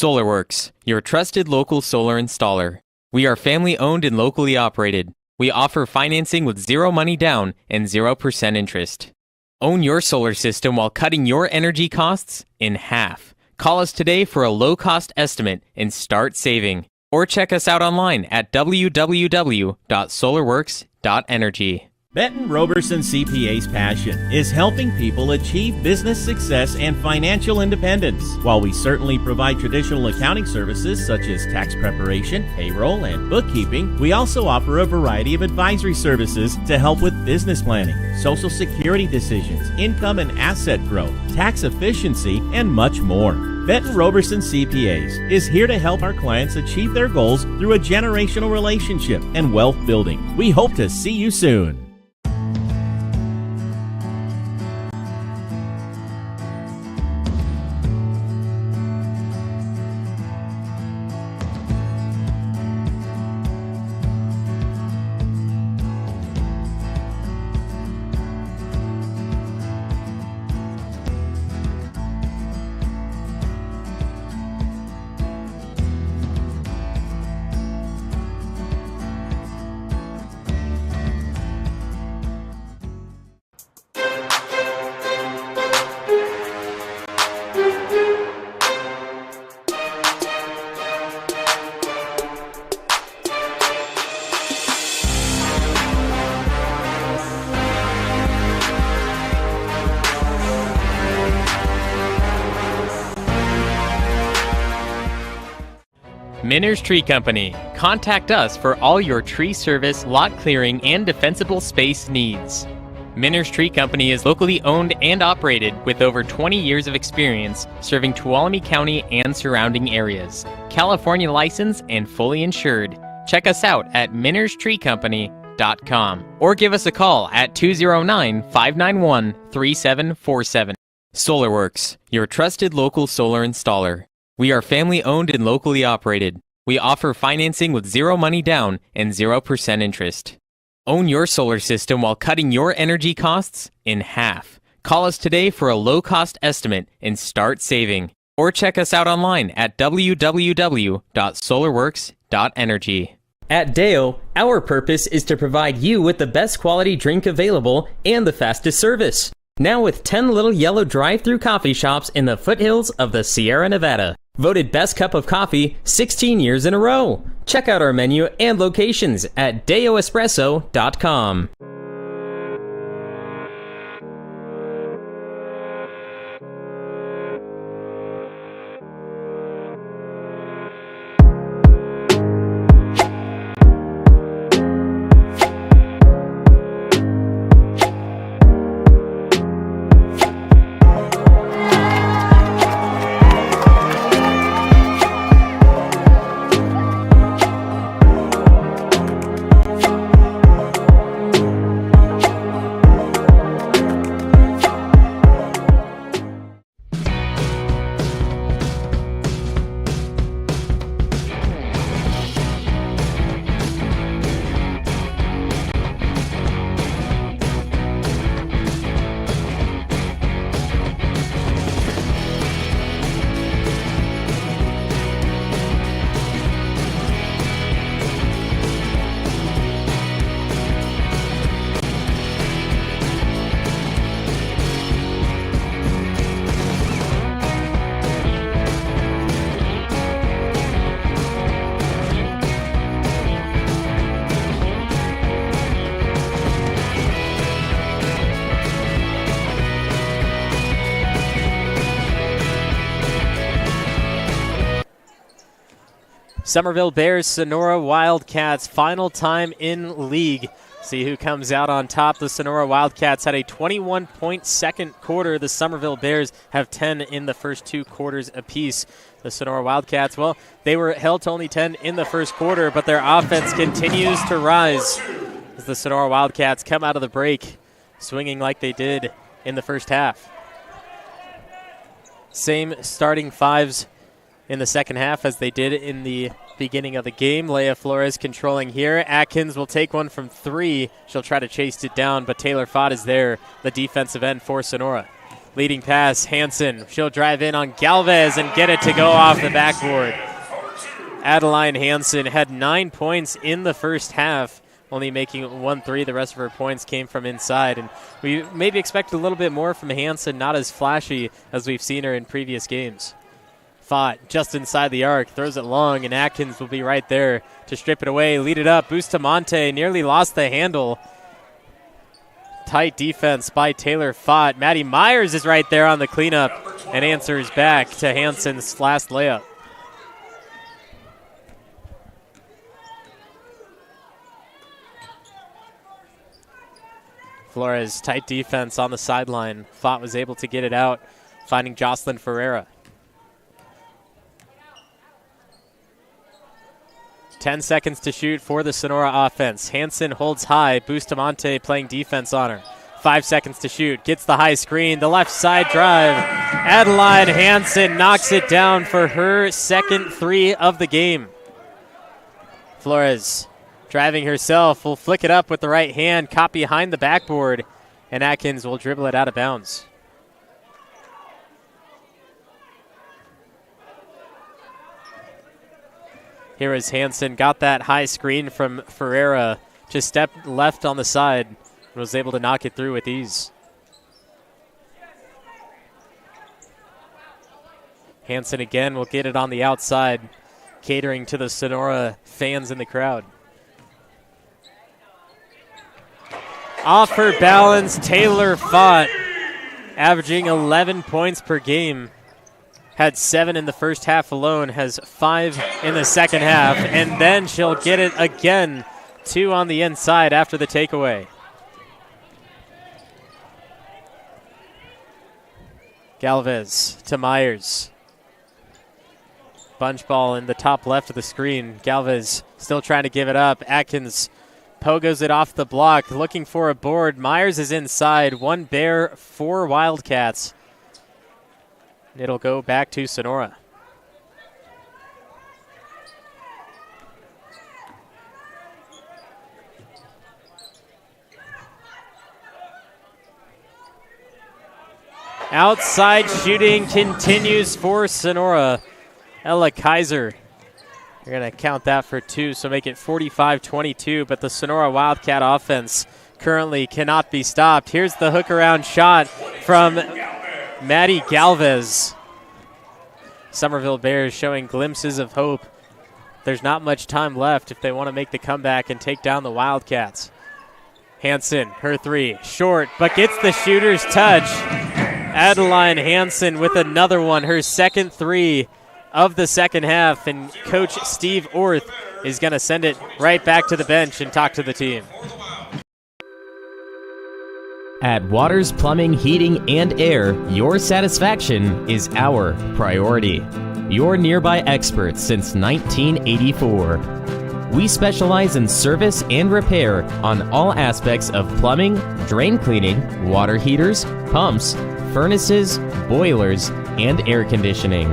SolarWorks, your trusted local solar installer. We are family owned and locally operated. We offer financing with zero money down and 0% interest. Own your solar system while cutting your energy costs in half. Call us today for a low-cost estimate and start saving. Or check us out online at www.solarworks.energy. Benton Roberson CPA's passion is helping people achieve business success and financial independence. While we certainly provide traditional accounting services such as tax preparation, payroll, and bookkeeping, we also offer a variety of advisory services to help with business planning, Social Security decisions, income and asset growth, tax efficiency, and much more. Benton Roberson CPAs is here to help our clients achieve their goals through a generational relationship and wealth building. We hope to see you soon. Minners Tree Company. Contact us for all your tree service, lot clearing, and defensible space needs. Minners Tree Company is locally owned and operated with over 20 years of experience serving Tuolumne County and surrounding areas. California licensed and fully insured. Check us out at minnerstreecompany.com or give us a call at 209-591-3747. SolarWorks, your trusted local solar installer. We are family owned and locally operated. We offer financing with zero money down and 0% interest. Own your solar system while cutting your energy costs in half. Call us today for a low-cost estimate and start saving. Or check us out online at www.solarworks.energy. At Deo, our purpose is to provide you with the best quality drink available and the fastest service. Now with 10 little yellow drive-through coffee shops in the foothills of the Sierra Nevada. Voted Best Cup of Coffee 16 years in a row. Check out our menu and locations at deoespresso.com. Summerville Bears, Sonora Wildcats, final time in league. See who comes out on top. The Sonora Wildcats had a 21-point second quarter. The Summerville Bears have 10 in the first two quarters apiece. The Sonora Wildcats, well, they were held to only 10 in the first quarter, but their offense continues to rise as the Sonora Wildcats come out of the break swinging like they did in the first half. Same starting fives in the second half as they did in the beginning of the game. Leia Flores controlling here. Atkins will take one from three. She'll try to chase it down, but Taylor Fott is there, the defensive end for Sonora. Leading pass, Hanson. She'll drive in on Galvez and get it to go off the backboard. Adeline Hanson had 9 points in the first half, only making 1 3. The rest of her points came from inside. And we maybe expected a little bit more from Hanson, not as flashy as we've seen her in previous games. Fought just inside the arc, throws it long, and Atkins will be right there to strip it away, lead it up. Bustamante nearly lost the handle. Tight defense by Taylor Fott. Maddie Myers is right there on the cleanup and answers back to Hanson's last layup. Flores, tight defense on the sideline. Fott was able to get it out, finding Jocelyn Ferreira. 10 seconds to shoot for the Sonora offense. Hanson holds high. Bustamante playing defense on her. 5 seconds to shoot. Gets the high screen. The left side drive. Adeline Hanson knocks it down for her second 3 of the game. Flores driving herself will flick it up with the right hand. Caught behind the backboard. And Atkins will dribble it out of bounds. Here is Hanson, got that high screen from Ferreira, just stepped left on the side and was able to knock it through with ease. Hanson again will get it on the outside, catering to the Sonora fans in the crowd. Off her balance, Taylor Fott, averaging 11 points per game. Had 7 in the first half alone, has 5 in the second half, and then she'll get it again. 2 on the inside after the takeaway. Galvez to Myers. Bunch ball in the top left of the screen. Galvez still trying to give it up. Atkins pogos it off the block, looking for a board. Myers is inside. 1 Bear, 4 Wildcats. It'll go back to Sonora. Outside shooting continues for Sonora. Ella Kaiser. You're going to count that for 2, so make it 45-22, but the Sonora Wildcat offense currently cannot be stopped. Here's the hook around shot from Maddie Galvez. Summerville Bears showing glimpses of hope. There's not much time left if they want to make the comeback and take down the Wildcats. Hanson, her 3, short, but gets the shooter's touch. Adeline Hanson with another one, her second 3 of the second half, and Coach Steve Orth is going to send it right back to the bench and talk to the team. At Waters Plumbing, Heating, and Air, your satisfaction is our priority. Your nearby experts since 1984. We specialize in service and repair on all aspects of plumbing, drain cleaning, water heaters, pumps, furnaces, boilers, and air conditioning.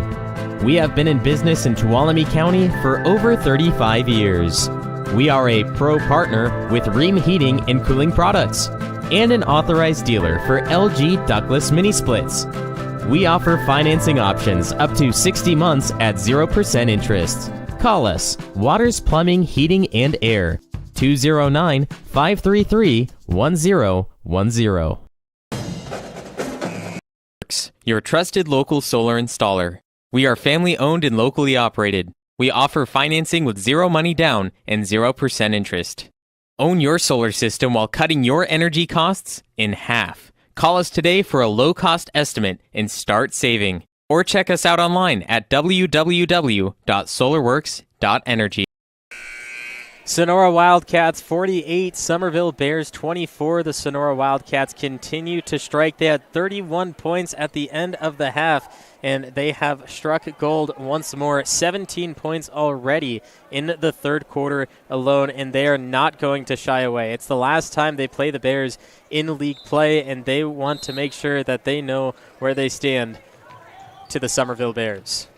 We have been in business in Tuolumne County for over 35 years. We are a pro partner with Ream Heating and Cooling Products and an authorized dealer for LG Ductless Mini Splits. We offer financing options up to 60 months at 0% interest. Call us, Waters Plumbing, Heating, and Air, 209-533-1010. Your trusted local solar installer. We are family owned and locally operated. We offer financing with 0 money down and 0% interest. Own your solar system while cutting your energy costs in half. Call us today for a low-cost estimate and start saving. Or check us out online at www.solarworks.energy. Sonora Wildcats 48, Summerville Bears 24. The Sonora Wildcats continue to strike. They had 31 points at the end of the half, and they have struck gold once more. 17 points already in the third quarter alone, and they are not going to shy away. It's the last time they play the Bears in league play, and they want to make sure that they know where they stand to the Summerville Bears.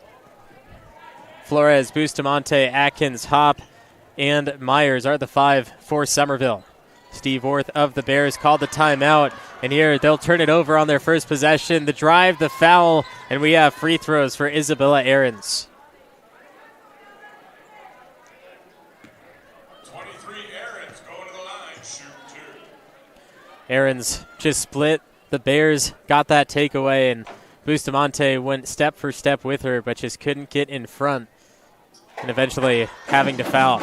Flores, Bustamante, Atkins, Hop, and Myers are the 5 for Summerville. Steve Orth of the Bears called the timeout, and here they'll turn it over on their first possession. The drive, the foul, and we have free throws for Isabella Ahrens. 23 Ahrens going to the line, shoot 2. Ahrens just split. The Bears got that takeaway, and Bustamante went step for step with her, but just couldn't get in front, and eventually having to foul.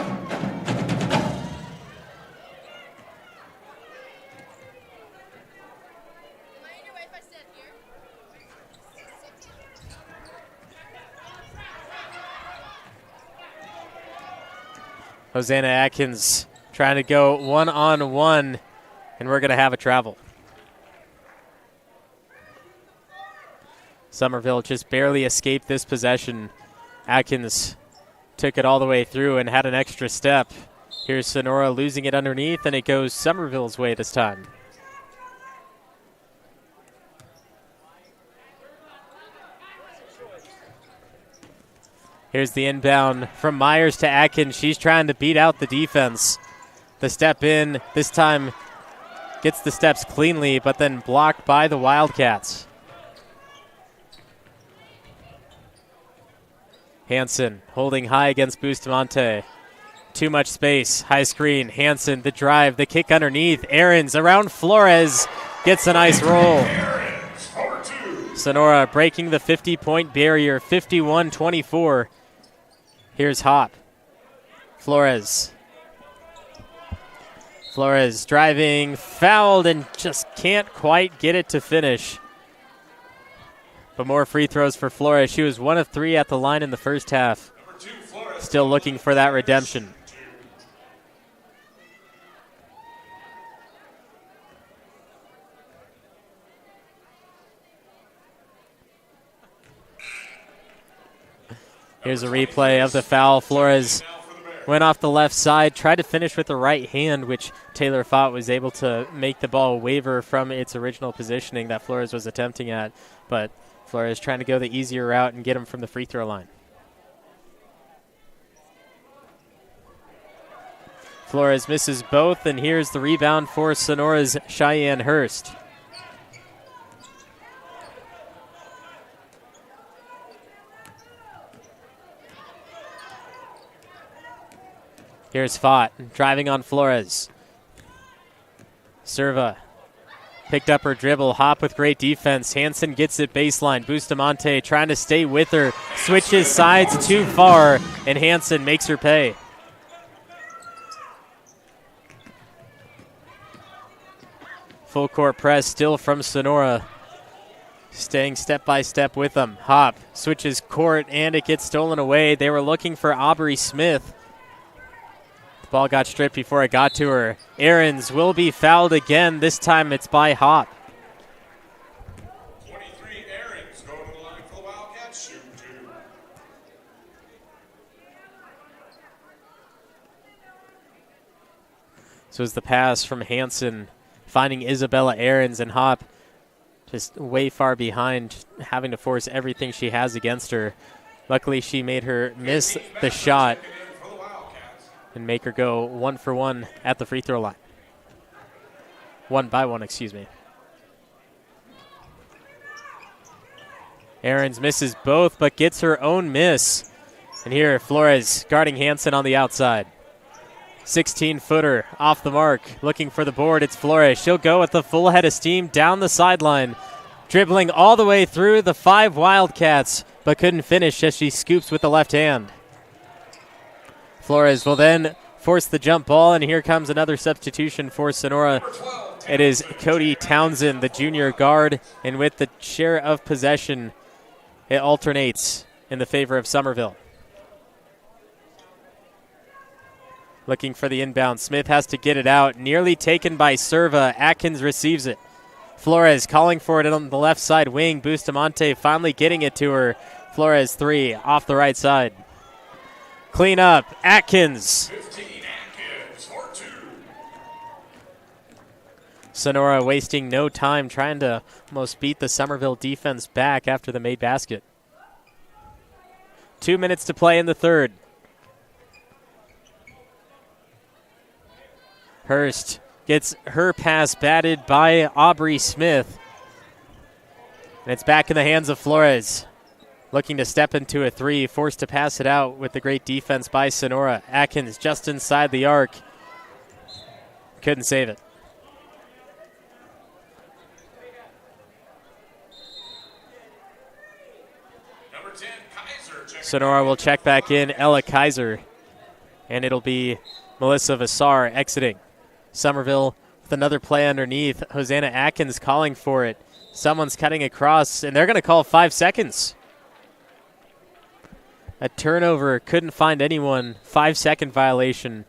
Hosanna Atkins trying to go one-on-one, and we're going to have a travel. Summerville just barely escaped this possession. Atkins took it all the way through and had an extra step. Here's Sonora losing it underneath, and it goes Summerville's way this time. Here's the inbound from Myers to Atkins. She's trying to beat out the defense. The step in, this time gets the steps cleanly, but then blocked by the Wildcats. Hansen holding high against Bustamante. Too much space, high screen. Hansen, the drive, the kick underneath. Ahrens around Flores, gets a nice roll. Sonora breaking the 50-point barrier, 51-24. Here's Hop. Flores. Flores driving, fouled, and just can't quite get it to finish. But more free throws for Flores. She was 1 of 3 at the line in the first half. Still looking for that redemption. Here's a replay of the foul. Flores went off the left side, tried to finish with the right hand, which Taylor Fott was able to make the ball waver from its original positioning that Flores was attempting at. But Flores trying to go the easier route and get him from the free throw line. Flores misses both, and here's the rebound for Sonora's Cheyenne Hurst. Here's Fott driving on Flores. Serva picked up her dribble. Hop with great defense. Hansen gets it baseline. Bustamante trying to stay with her. Switches sides too far, and Hansen makes her pay. Full court press still from Sonora. Staying step by step with them. Hop switches court, and it gets stolen away. They were looking for Aubrey Smith. Ball got stripped before it got to her. Ahrens will be fouled again. This time it's by Hop. 23 Ahrens going to the line for the Wildcats, shoot 2. So it's the pass from Hansen, finding Isabella Ahrens, and Hop just way far behind, having to force everything she has against her. Luckily, she made her miss the shot and make her go 1 for 1 at the free throw line. 1 by 1, excuse me. Ahrens misses both, but gets her own miss. And here, Flores guarding Hansen on the outside. 16-footer off the mark, looking for the board. It's Flores. She'll go with the full head of steam down the sideline, dribbling all the way through the 5 Wildcats, but couldn't finish as she scoops with the left hand. Flores will then force the jump ball, and here comes another substitution for Sonora. It is Cody Townsend, the junior guard, and with the share of possession, it alternates in the favor of Summerville. Looking for the inbound. Smith has to get it out. Nearly taken by Serva. Atkins receives it. Flores calling for it on the left side wing. Bustamante finally getting it to her. Flores 3 off the right side. Clean up. Atkins. 15 Atkins for 2. Sonora wasting no time trying to almost beat the Summerville defense back after the made basket. 2 minutes to play in the third. Hurst gets her pass batted by Aubrey Smith. And it's back in the hands of Flores. Looking to step into a three, forced to pass it out with the great defense by Sonora. Atkins just inside the arc. Couldn't save it. Number 10, Kaiser. Sonora will check back in Ella Kaiser. And it'll be Melissa Vassar exiting. Summerville with another play underneath. Hosanna Atkins calling for it. Someone's cutting across, and they're going to call 5 seconds. A turnover, couldn't find anyone. 5-second violation.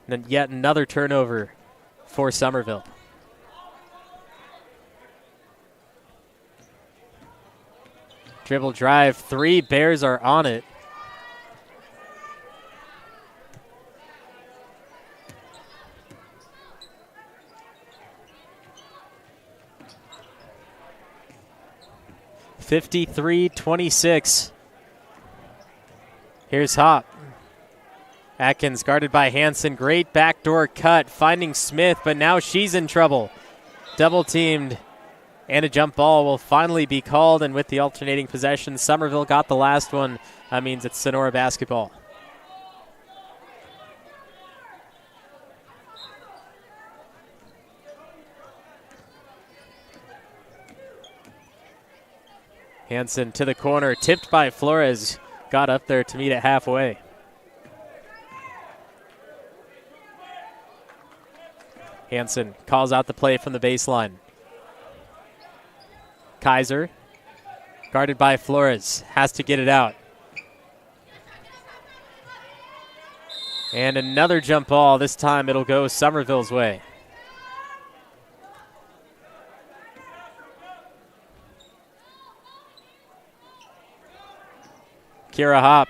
And then yet another turnover for Summerville. Dribble drive, 3 Bears are on it. (53-26). Here's Hop. Atkins guarded by Hansen. Great backdoor cut, finding Smith, but now she's in trouble. Double teamed, and a jump ball will finally be called. And with the alternating possession, Summerville got the last one. That means it's Sonora basketball. Hansen to the corner, tipped by Flores. Got up there to meet it halfway. Hansen calls out the play from the baseline. Kaiser, guarded by Flores, has to get it out. And another jump ball. This time it'll go Summerville's way. Kira Hop,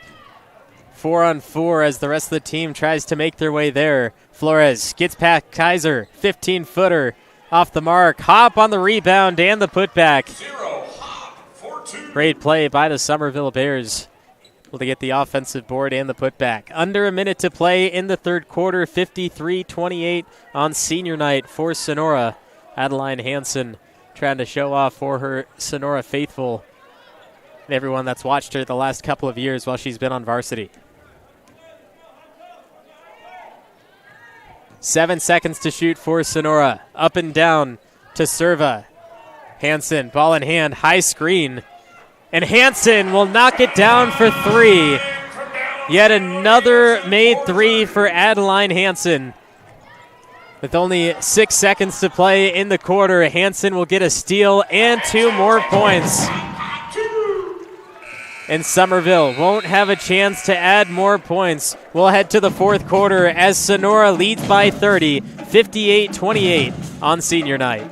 4-on-4 as the rest of the team tries to make their way there. Flores gets past Kaiser, 15-footer off the mark. Hop on the rebound and the putback. 0, Hop, 4-2. Great play by the Summerville Bears. Able to get the offensive board and the putback. Under a minute to play in the third quarter, 53-28 on senior night for Sonora. Adeline Hansen trying to show off for her Sonora faithful. Everyone that's watched her the last couple of years while she's been on varsity. 7 seconds to shoot for Sonora. Up and down to Serva. Hansen, ball in hand, high screen. And Hansen will knock it down for 3. Yet another made 3 for Adeline Hansen. With only 6 seconds to play in the quarter, Hansen will get a steal and 2 more points. And Summerville won't have a chance to add more points. We'll head to the fourth quarter as Sonora leads by 30, 58-28 on senior night.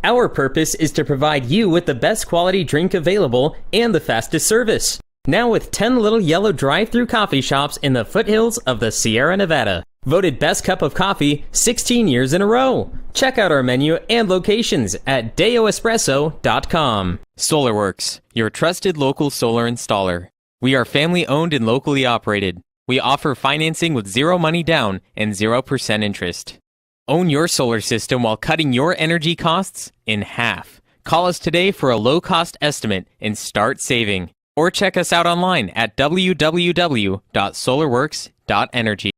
Our purpose is to provide you with the best quality drink available and the fastest service. Now with 10 little yellow drive-through coffee shops in the foothills of the Sierra Nevada. Voted best cup of coffee 16 years in a row. Check out our menu and locations at deoespresso.com. SolarWorks, your trusted local solar installer. We are family owned and locally operated. We offer financing with 0 money down and 0% interest. Own your solar system while cutting your energy costs in half. Call us today for a low-cost estimate and start saving. Or check us out online at www.solarworks.energy.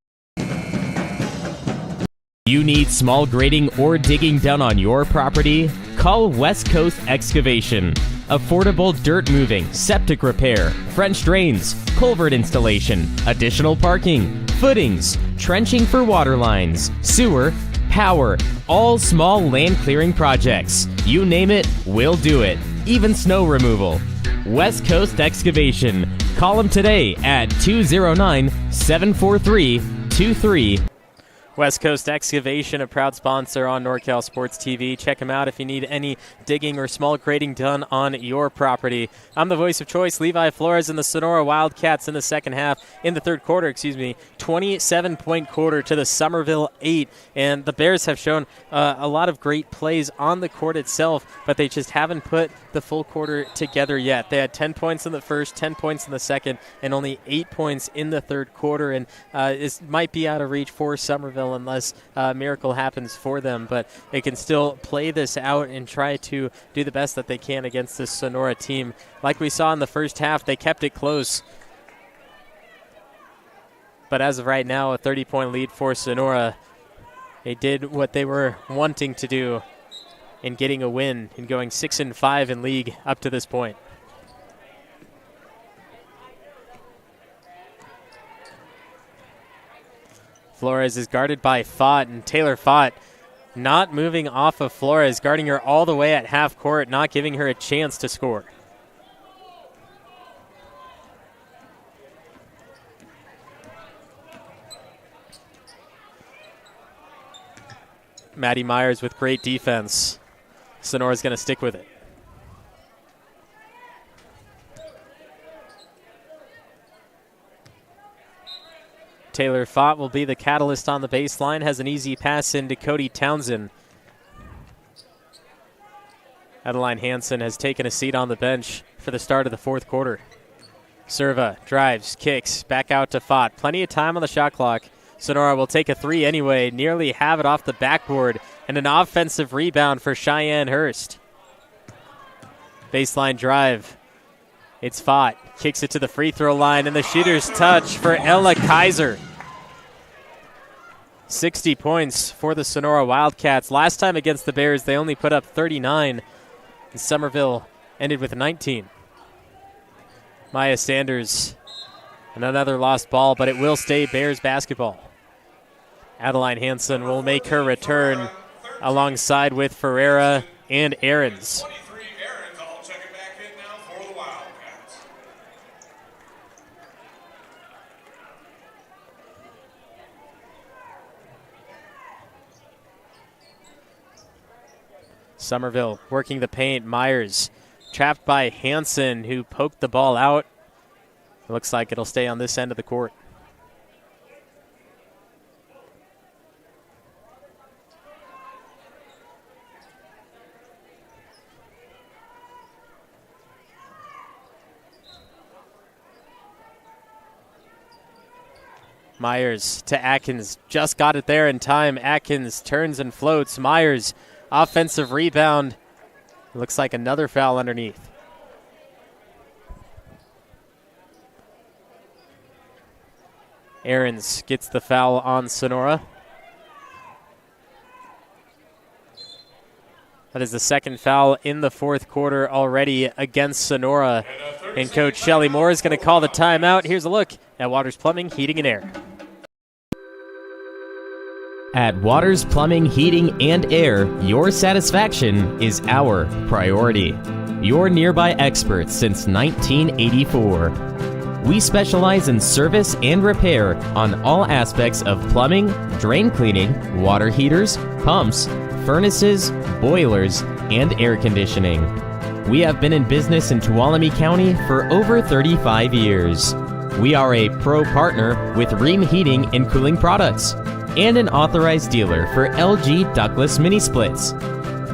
You need small grading or digging done on your property? Call West Coast Excavation. Affordable dirt moving, septic repair, French drains, culvert installation, additional parking, footings, trenching for water lines, sewer, power, all small land clearing projects. You name it, we'll do it. Even snow removal. West Coast Excavation. Call them today at 209-743-23. West Coast Excavation, a proud sponsor on NorCal Sports TV. Check them out if you need any digging or small grading done on your property. I'm the voice of choice, Levi Flores, and the Sonora Wildcats in the third quarter, 27-point quarter to the Summerville 8. And the Bears have shown a lot of great plays on the court itself, but they just haven't put the full quarter together yet. They had 10 points in the first, 10 points in the second, and only 8 points in the third quarter. And this might be out of reach for Summerville Summerville unless a miracle happens for them. But they can still play this out and try to do the best that they can against this Sonora team. Like we saw in the first half, they kept it close. But as of right now, a 30-point lead for Sonora. They did what they were wanting to do in getting a win and going 6-5 in league up to this point. Flores is guarded by Fott, and Taylor Fott not moving off of Flores, guarding her all the way at half court, not giving her a chance to score. Maddie Myers with great defense. Sonora's going to stick with it. Taylor Fott will be the catalyst on the baseline, has an easy pass into Cody Townsend. Adeline Hansen has taken a seat on the bench for the start of the fourth quarter. Serva drives, kicks, back out to Fott. Plenty of time on the shot clock. Sonora will take a three anyway, nearly have it off the backboard, and an offensive rebound for Cheyenne Hurst. Baseline drive. It's Fott. Kicks it to the free throw line, and the shooter's touch for Ella Kaiser. 60 points for the Sonora Wildcats. Last time against the Bears, they only put up 39, and Summerville ended with 19. Maya Sanders, and another lost ball, but it will stay Bears basketball. Adeline Hansen will make her return alongside with Ferreira and Ahrens. Summerville working the paint. Myers trapped by Hansen, who poked the ball out. It looks like it'll stay on this end of the court. Myers to Atkins, just got it there in time. Atkins turns and floats. Myers, offensive rebound. Looks like another foul underneath. Ahrens gets the foul on Sonora. That is the second foul in the fourth quarter already against Sonora. And Coach Shelley Moore is going to call the timeout. Here's a look at Waters Plumbing, Heating, and Air. At Waters Plumbing, Heating, and Air, your satisfaction is our priority. Your nearby experts since 1984. We specialize in service and repair on all aspects of plumbing, drain cleaning, water heaters, pumps, furnaces, boilers, and air conditioning. We have been in business in Tuolumne County for over 35 years. We are a pro partner with Ream Heating and Cooling Products and an authorized dealer for LG ductless mini splits.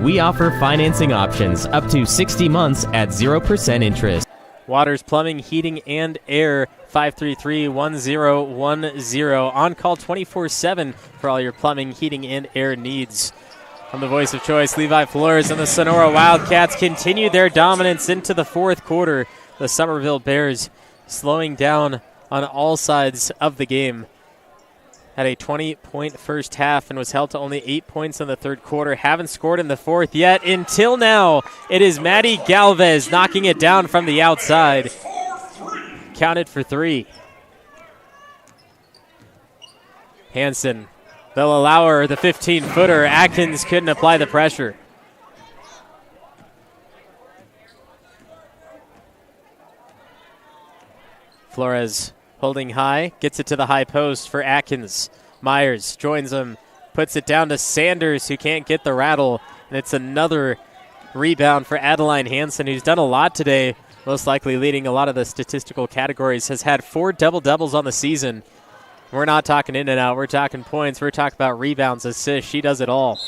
We offer financing options up to 60 months at 0% interest. Waters Plumbing, Heating, and Air, 533-1010. On call 24/7 for all your plumbing, heating, and air needs. I'm the voice of choice, Levi Flores, and the Sonora Wildcats continue their dominance into the fourth quarter. The Summerville Bears slowing down on all sides of the game. Had a 20-point first half and was held to only 8 points in the third quarter. Haven't scored in the fourth yet. Until now, it is Maddie Galvez knocking it down from the outside. Counted for three. Hansen, they'll allow her the 15-footer. Atkins couldn't apply the pressure. Flores holding high, gets it to the high post for Atkins. Myers joins him, puts it down to Sanders, who can't get the rattle, and it's another rebound for Adeline Hansen, who's done a lot today, most likely leading a lot of the statistical categories, has had 4 double-doubles on the season. We're not talking in and out, we're talking points, we're talking about rebounds, assists, she does it all.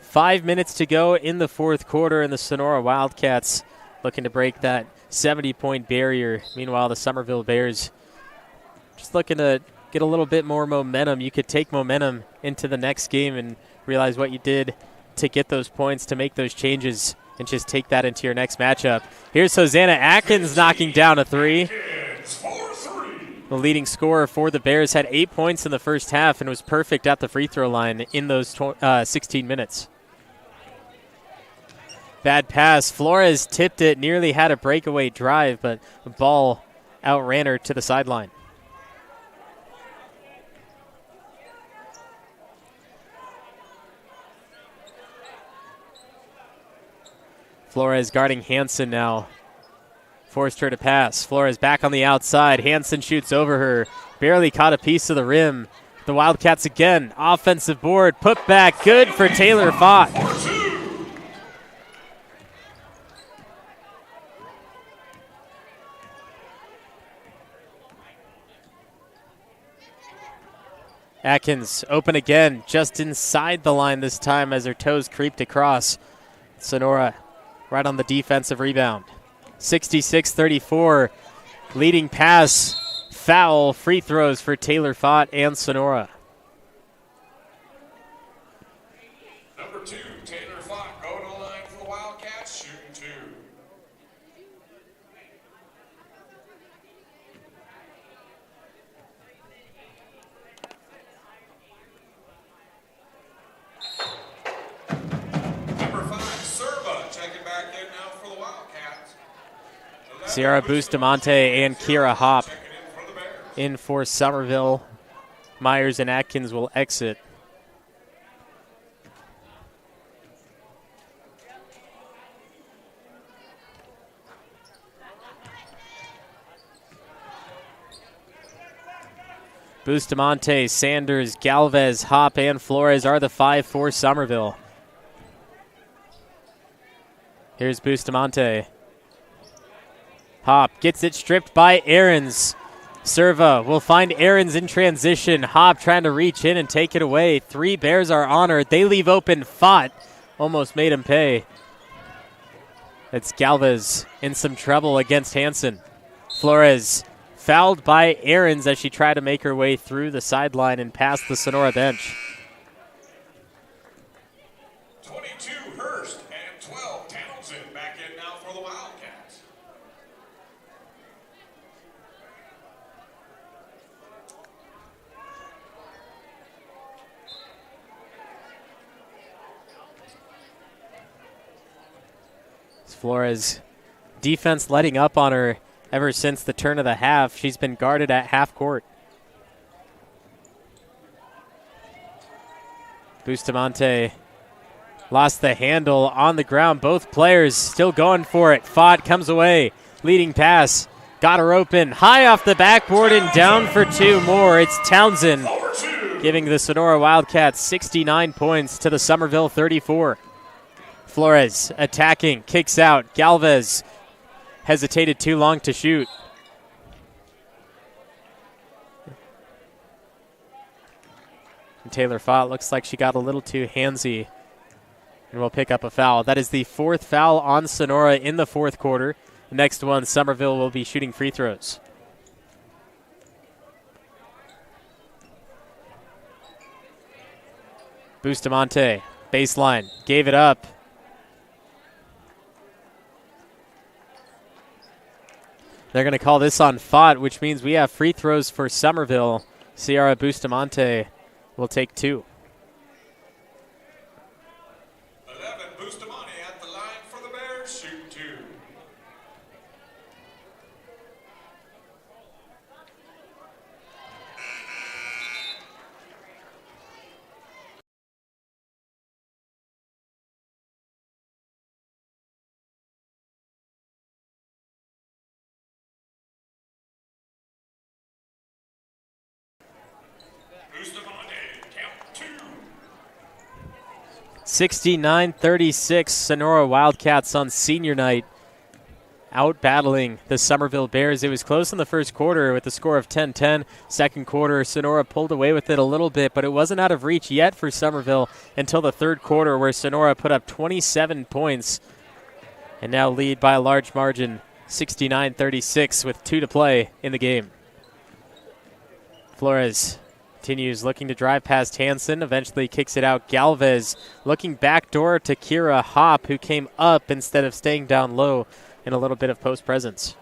Five minutes to go in the fourth quarter, and the Sonora Wildcats looking to break that 70-point barrier. Meanwhile, the Summerville Bears just looking to get a little bit more momentum. You could take momentum into the next game and realize what you did to get those points, to make those changes, and just take that into your next matchup. Here's Hosanna Atkins knocking down a three. The leading scorer for the Bears had 8 points in the first half and was perfect at the free throw line in those 16 minutes. Bad pass. Flores tipped it, nearly had a breakaway drive, but the ball outran her to the sideline. Flores guarding Hansen now. Forced her to pass. Flores back on the outside. Hansen shoots over her. Barely caught a piece of the rim. The Wildcats again. Offensive board. Put back. Good for Taylor Fott. Atkins open again. Just inside the line this time as her toes creeped across. Sonora right on the defensive rebound. 66-34, leading pass, foul, free throws for Taylor Fott and Sonora. Number 2, Taylor Fott, going to the line for the Wildcats, shooting 2. Number 5, Serba, checking back in now for the Wildcats. Sierra Bustamante and Kira Hop in for Summerville. Myers and Atkins will exit. Bustamante, Sanders, Galvez, Hop, and Flores are the 5 for Summerville. Here's Bustamante. Hop gets it stripped by Aarons. Serva will find Aarons in transition. Hop trying to reach in and take it away. 3 Bears are honored. They leave open. Fott almost made him pay. It's Galvez in some trouble against Hansen. Flores fouled by Aarons as she tried to make her way through the sideline and past the Sonora bench. 22 Hurst and 12 Townsend back in now for the Wildcats. Flores, defense letting up on her ever since the turn of the half. She's been guarded at half court. Bustamante lost the handle on the ground. Both players still going for it. Fott comes away. Leading pass. Got her open. High off the backboard and down for 2 more. It's Townsend giving the Sonora Wildcats 69 points to the Summerville 34. Flores attacking, kicks out. Galvez hesitated too long to shoot. And Taylor Fott looks like she got a little too handsy and will pick up a foul. That is the 4th foul on Sonora in the 4th quarter. The next one, Summerville will be shooting free throws. Bustamante, baseline, gave it up. They're going to call this on Fott, which means we have free throws for Summerville. Sierra Bustamante will take 2. 11 Bustamante at the line for the Bears, shooting 2. Bustamante, count 2. 69-36, Sonora Wildcats on senior night. Out battling the Summerville Bears. It was close in the first quarter with the score of 10-10. Second quarter, Sonora pulled away with it a little bit, but it wasn't out of reach yet for Summerville until the third quarter, where Sonora put up 27 points and now lead by a large margin 69-36 with 2 to play in the game. Flores continues looking to drive past Hansen, eventually kicks it out. Galvez looking backdoor to Kira Hop, who came up instead of staying down low in a little bit of post presence.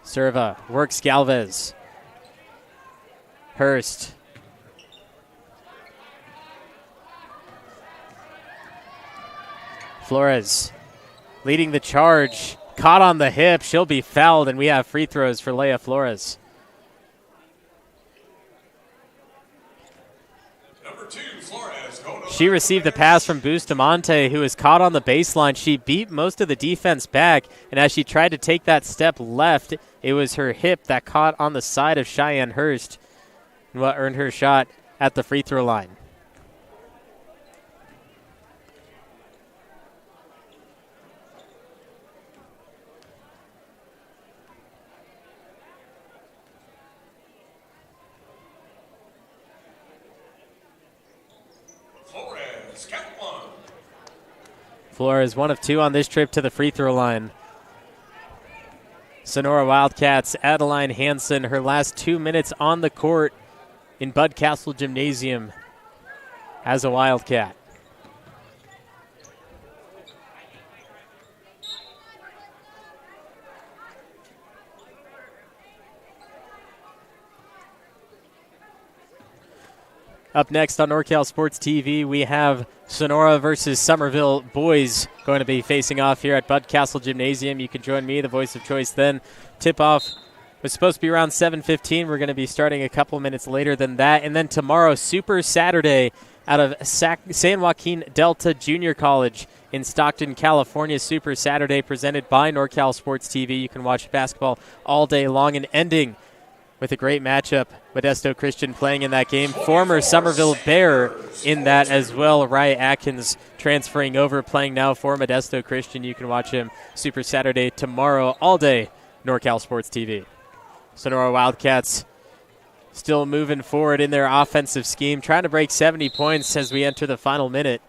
Serva works Galvez. Hurst. Flores leading the charge. Caught on the hip. She'll be fouled, and we have free throws for Leah Flores. Number 2, Flores. She received the pass from Bustamante, who was caught on the baseline. She beat most of the defense back, and as she tried to take that step left, it was her hip that caught on the side of Cheyenne Hurst, and what earned her shot at the free throw line. Flores, count 1. Flores 1 of 2 on this trip to the free throw line. Sonora Wildcats, Adeline Hansen, her last 2 minutes on the court in Bud Castle Gymnasium as a Wildcat. Up next on NorCal Sports TV, we have Sonora versus Summerville boys going to be facing off here at Bud Castle Gymnasium. You can join me, the voice of choice, then. Tip-off was supposed to be around 7:15. We're going to be starting a couple minutes later than that. And then tomorrow, Super Saturday out of San Joaquin Delta Junior College in Stockton, California. Super Saturday presented by NorCal Sports TV. You can watch basketball all day long and ending with a great matchup. Modesto Christian playing in that game. Former Summerville Bear in that as well. Rye Atkins transferring over, playing now for Modesto Christian. You can watch him Super Saturday tomorrow, all day, NorCal Sports TV. Sonora Wildcats still moving forward in their offensive scheme, trying to break 70 points as we enter the final minute.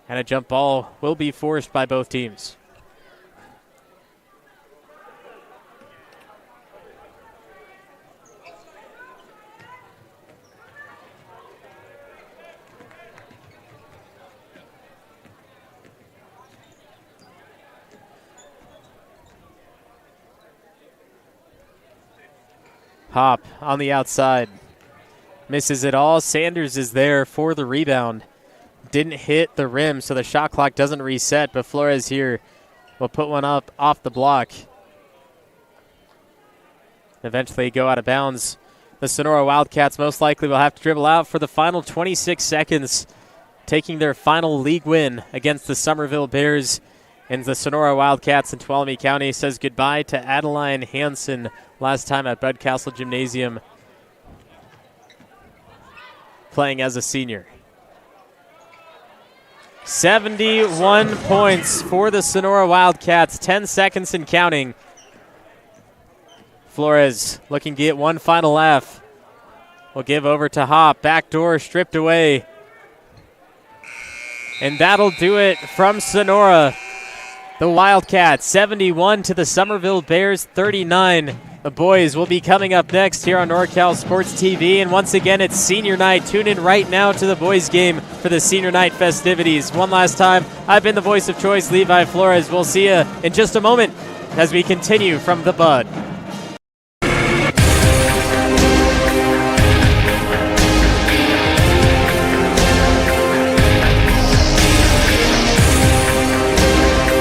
And a jump ball will be forced by both teams. Hop on the outside. Misses it all. Sanders is there for the rebound. Didn't hit the rim, so the shot clock doesn't reset, but Flores here will put one up off the block. Eventually go out of bounds. The Sonora Wildcats most likely will have to dribble out for the final 26 seconds, taking their final league win against the Summerville Bears. And the Sonora Wildcats in Tuolumne County says goodbye to Adeline Hansen, last time at Bud Castle Gymnasium, playing as a senior. 71 points for the Sonora Wildcats, 10 seconds and counting. Flores looking to get one final laugh. Will give over to Hop, backdoor stripped away. And that'll do it from Sonora. The Wildcats, 71 to the Summerville Bears, 39. The boys will be coming up next here on NorCal Sports TV. And once again, it's senior night. Tune in right now to the boys' game for the senior night festivities. One last time, I've been the voice of choice, Levi Flores. We'll see you in just a moment as we continue from the Bud.